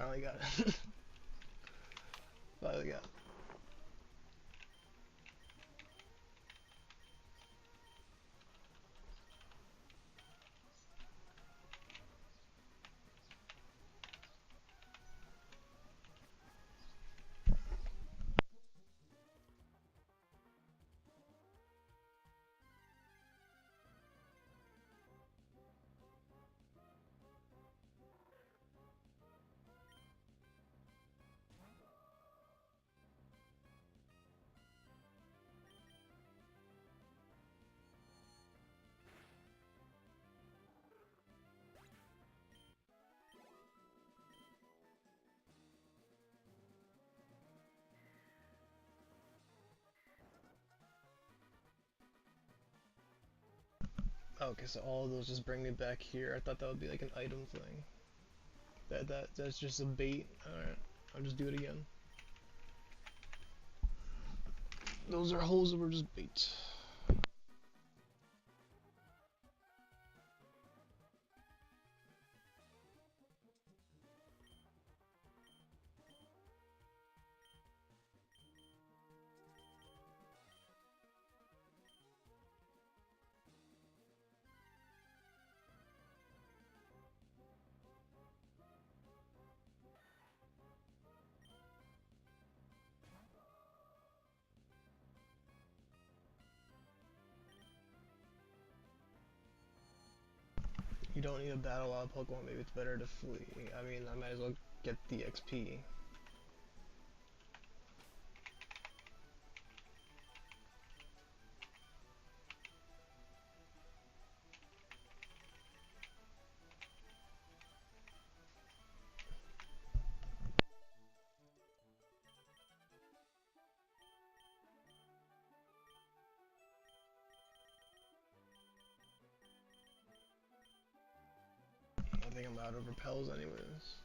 Finally got it. Finally got it. Okay, so all of those just bring me back here. I thought that would be like an item thing. That's just a bait. Alright, I'll just do it again. Those are holes that were just bait. You don't need to battle out Pokemon, maybe it's better to flee. I mean, I might as well get the XP. I think I'm out of repels anyways.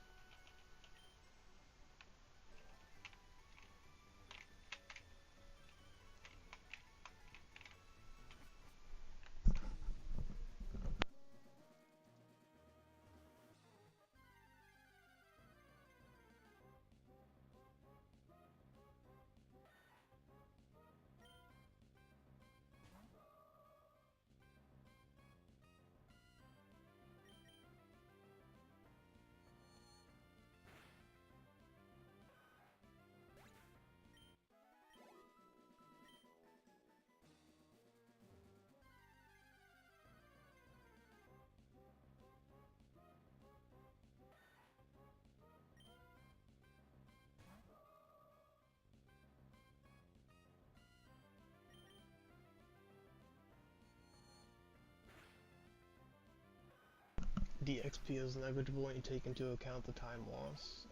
DXP is negligible when you take into account the time loss.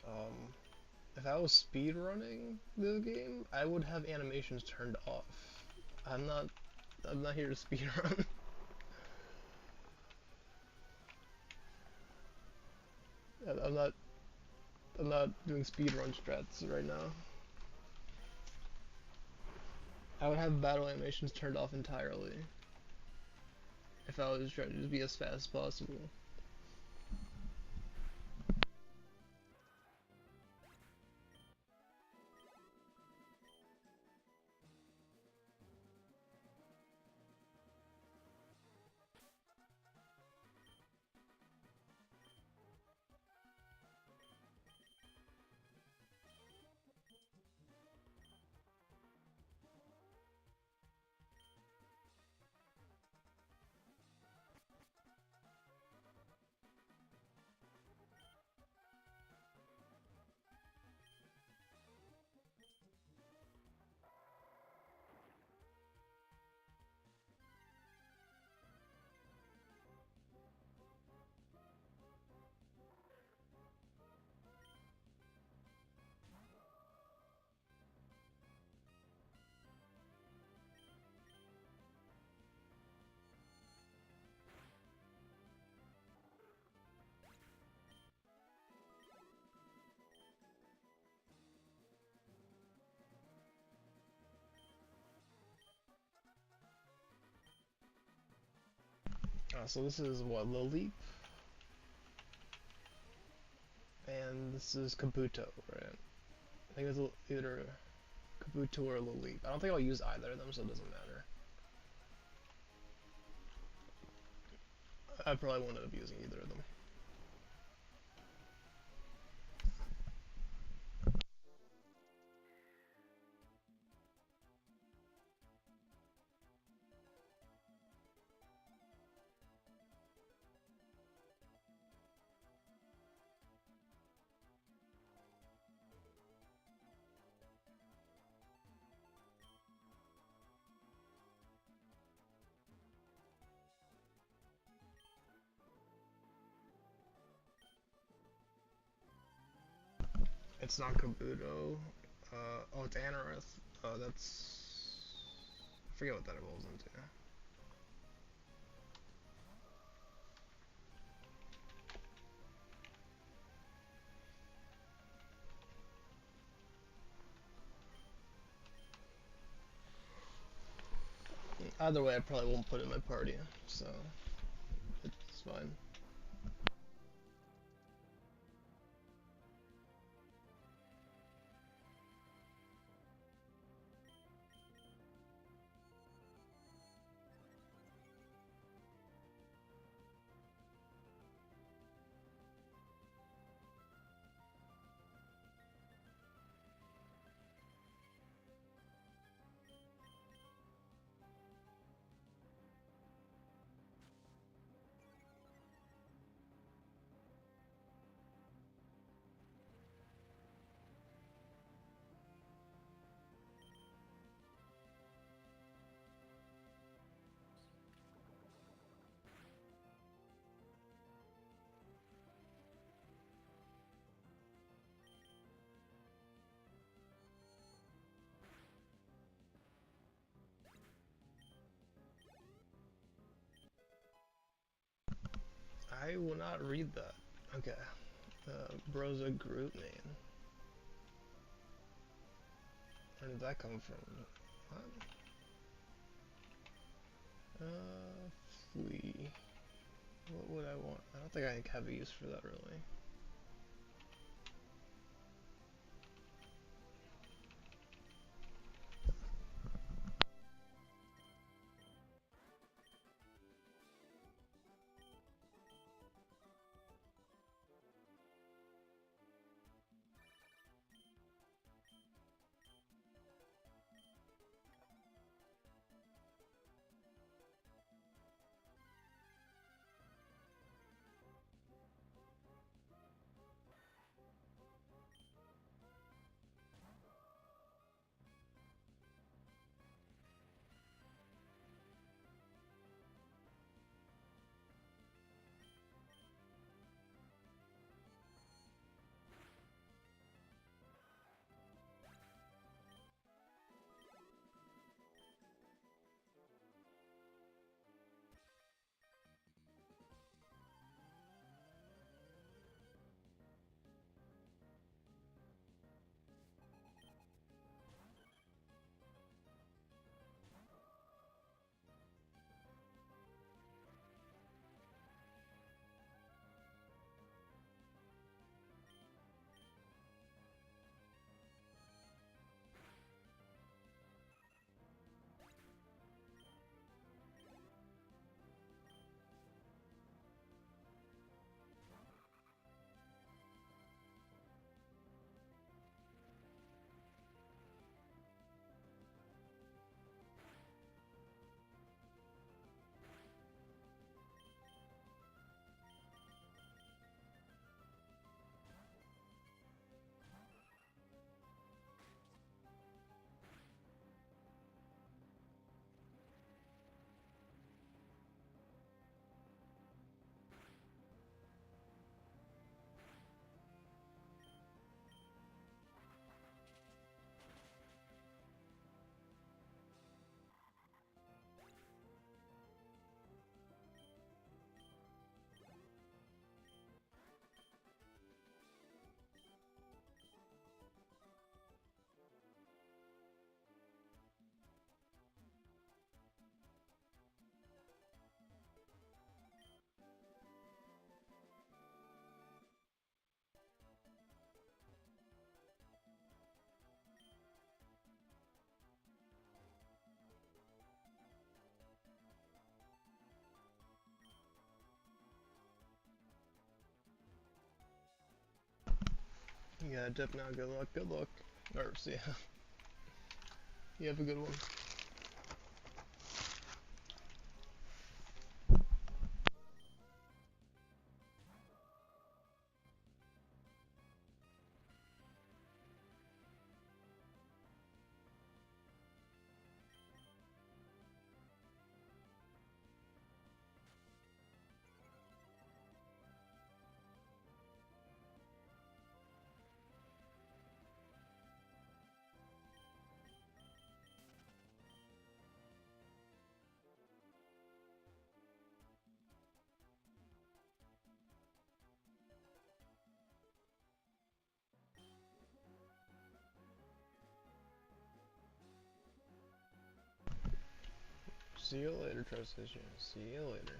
If I was speedrunning this game, I would have animations turned off. I'm not I'm not here to speedrun. I'm not I'm not doing speedrun strats right now. I would have battle animations turned off entirely if I was trying to just be as fast as possible. So this is what, Lil Leap? And This is Kabuto, right? I think it's either Kabuto or Lily. I don't think I'll use either of them, so it doesn't matter. I probably won't end up using either of them. It's not Kabuto. Oh, it's Anorith. Oh, that's... I forget what that evolves into. Either way, I probably won't put it in my party, so it's fine. I will not read that. Okay. Bro's a Groot name. Where did that come from? What? Flee. What would I want? I don't think I have a use for that really. You got a tip now. Good luck. Good luck. Or see ya. You have a good one. See you later, Trust Issue. See you later.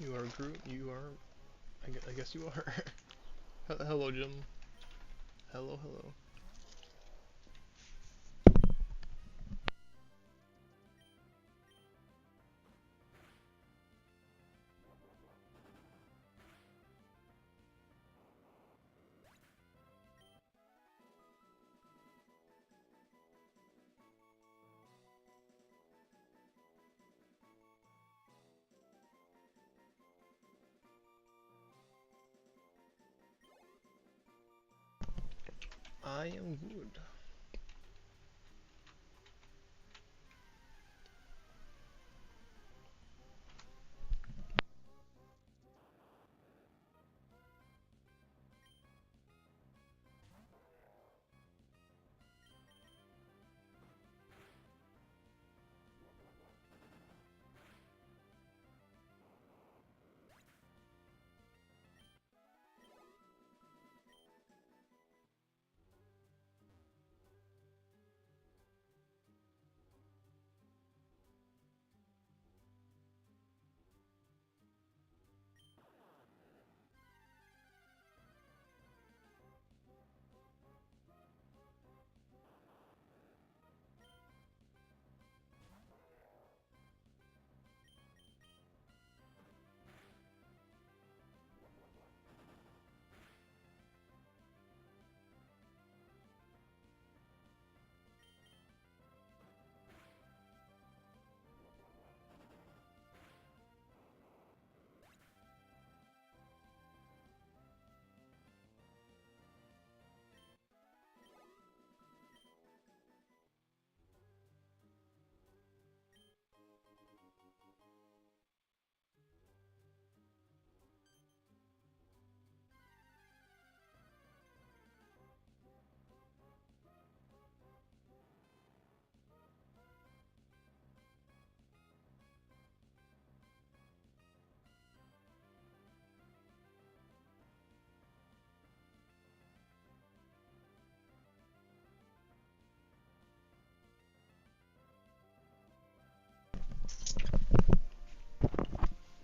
You are Groot. You are. I guess you are. Hello, Jim. Hello, hello. I am good.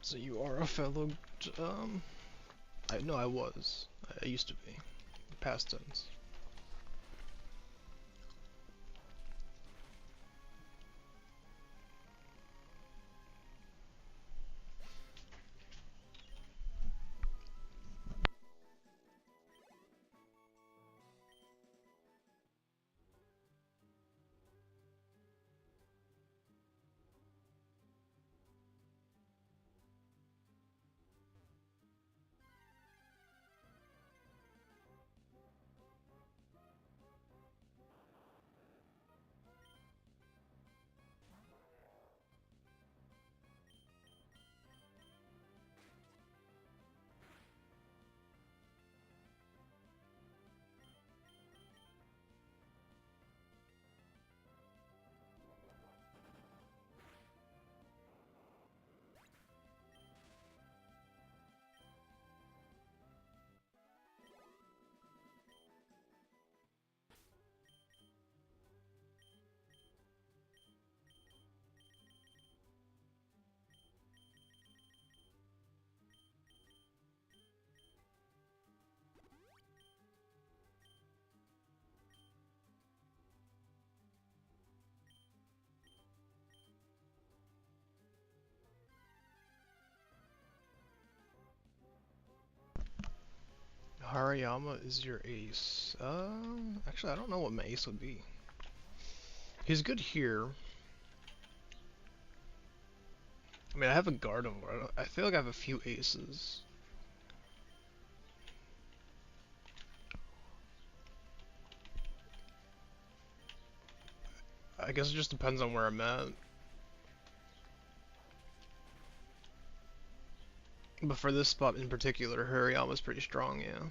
So you are a fellow. I know I was. I used to be. Past tense. Hariyama is your ace. Actually, I don't know what my ace would be. He's good here. I mean, I have a Gardevoir. I feel like I have a few aces. I guess it just depends on where I'm at. But for this spot in particular, Hariyama's pretty strong, yeah.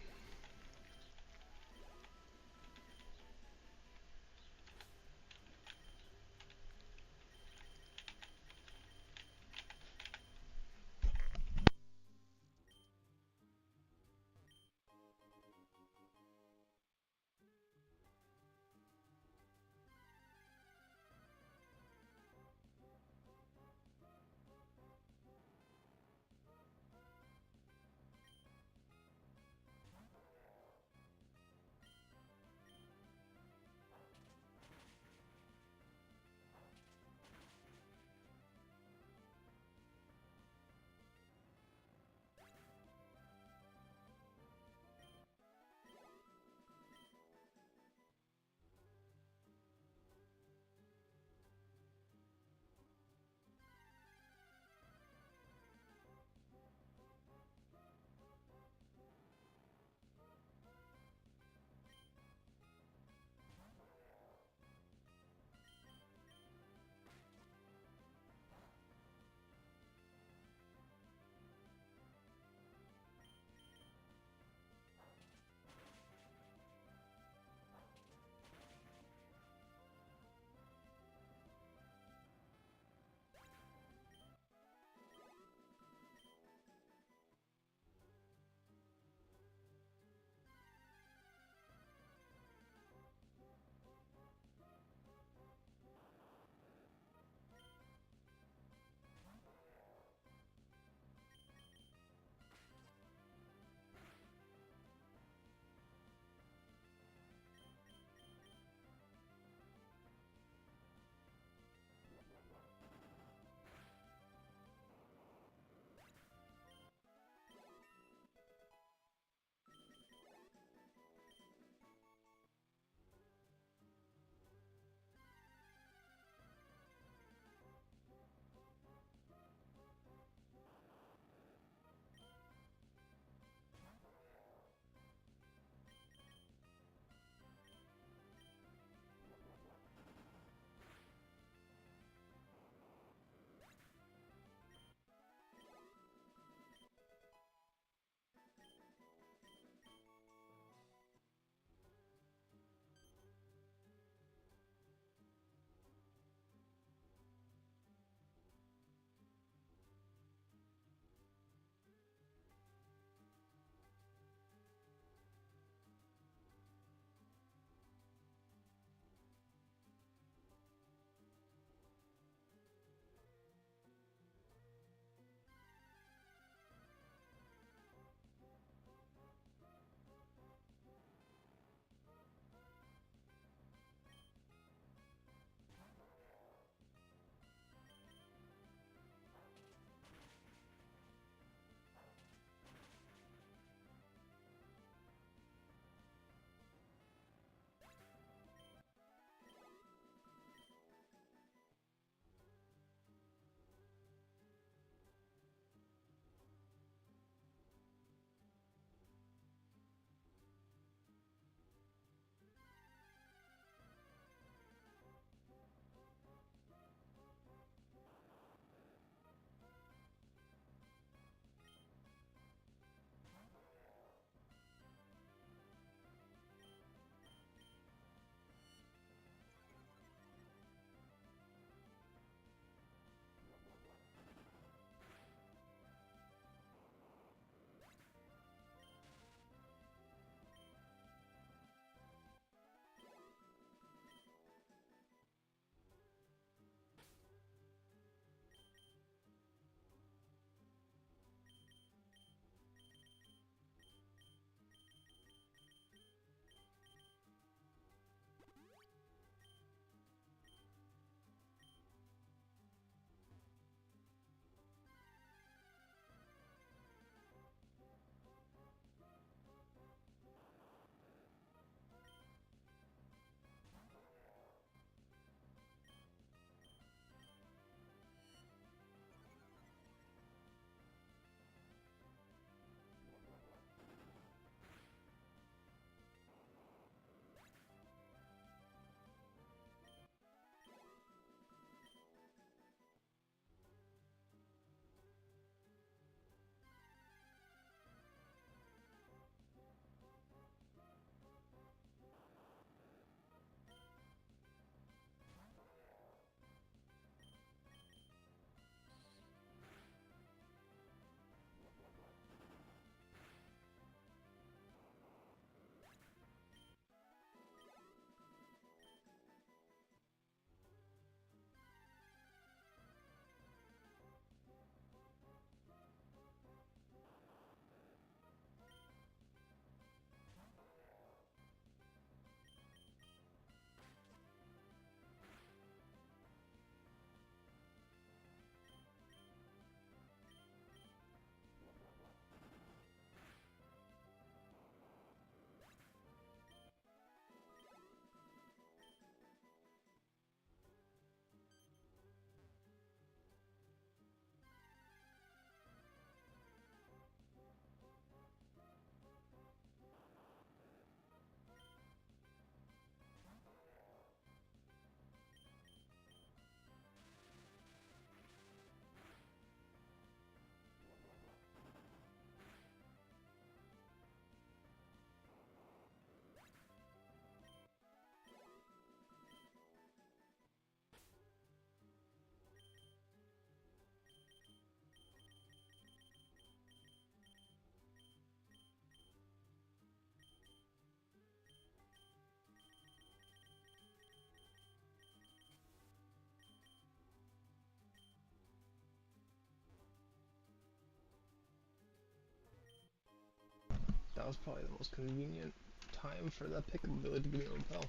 that was probably the most convenient time for that pickup ability to give me a repel.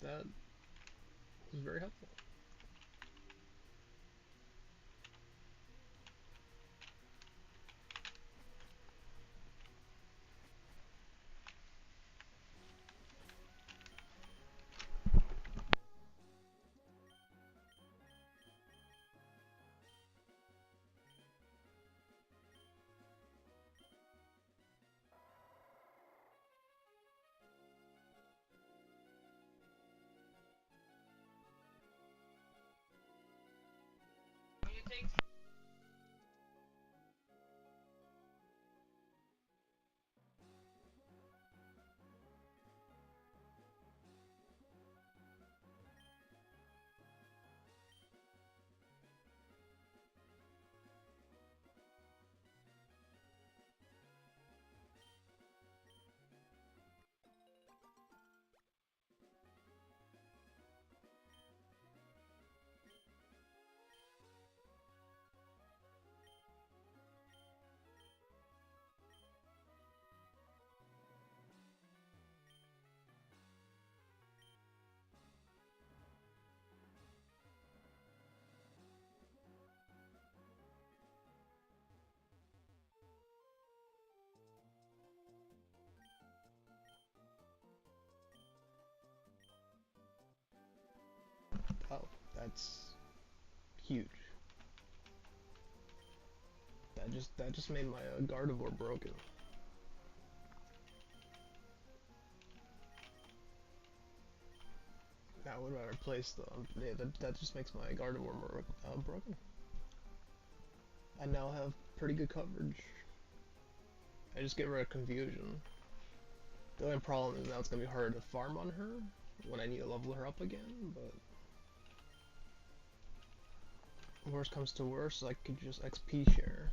That was very helpful. Oh, that's huge. That just made my Gardevoir broken. Now what do I replace though? Yeah, that just makes my Gardevoir more broken. I now have pretty good coverage. I just get rid of confusion. The only problem is now it's gonna be harder to farm on her when I need to level her up again, but worst comes to worst, I could just XP share.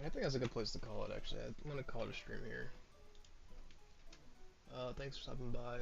I think that's a good place to call it actually. I'm gonna call it a stream here. Thanks for stopping by.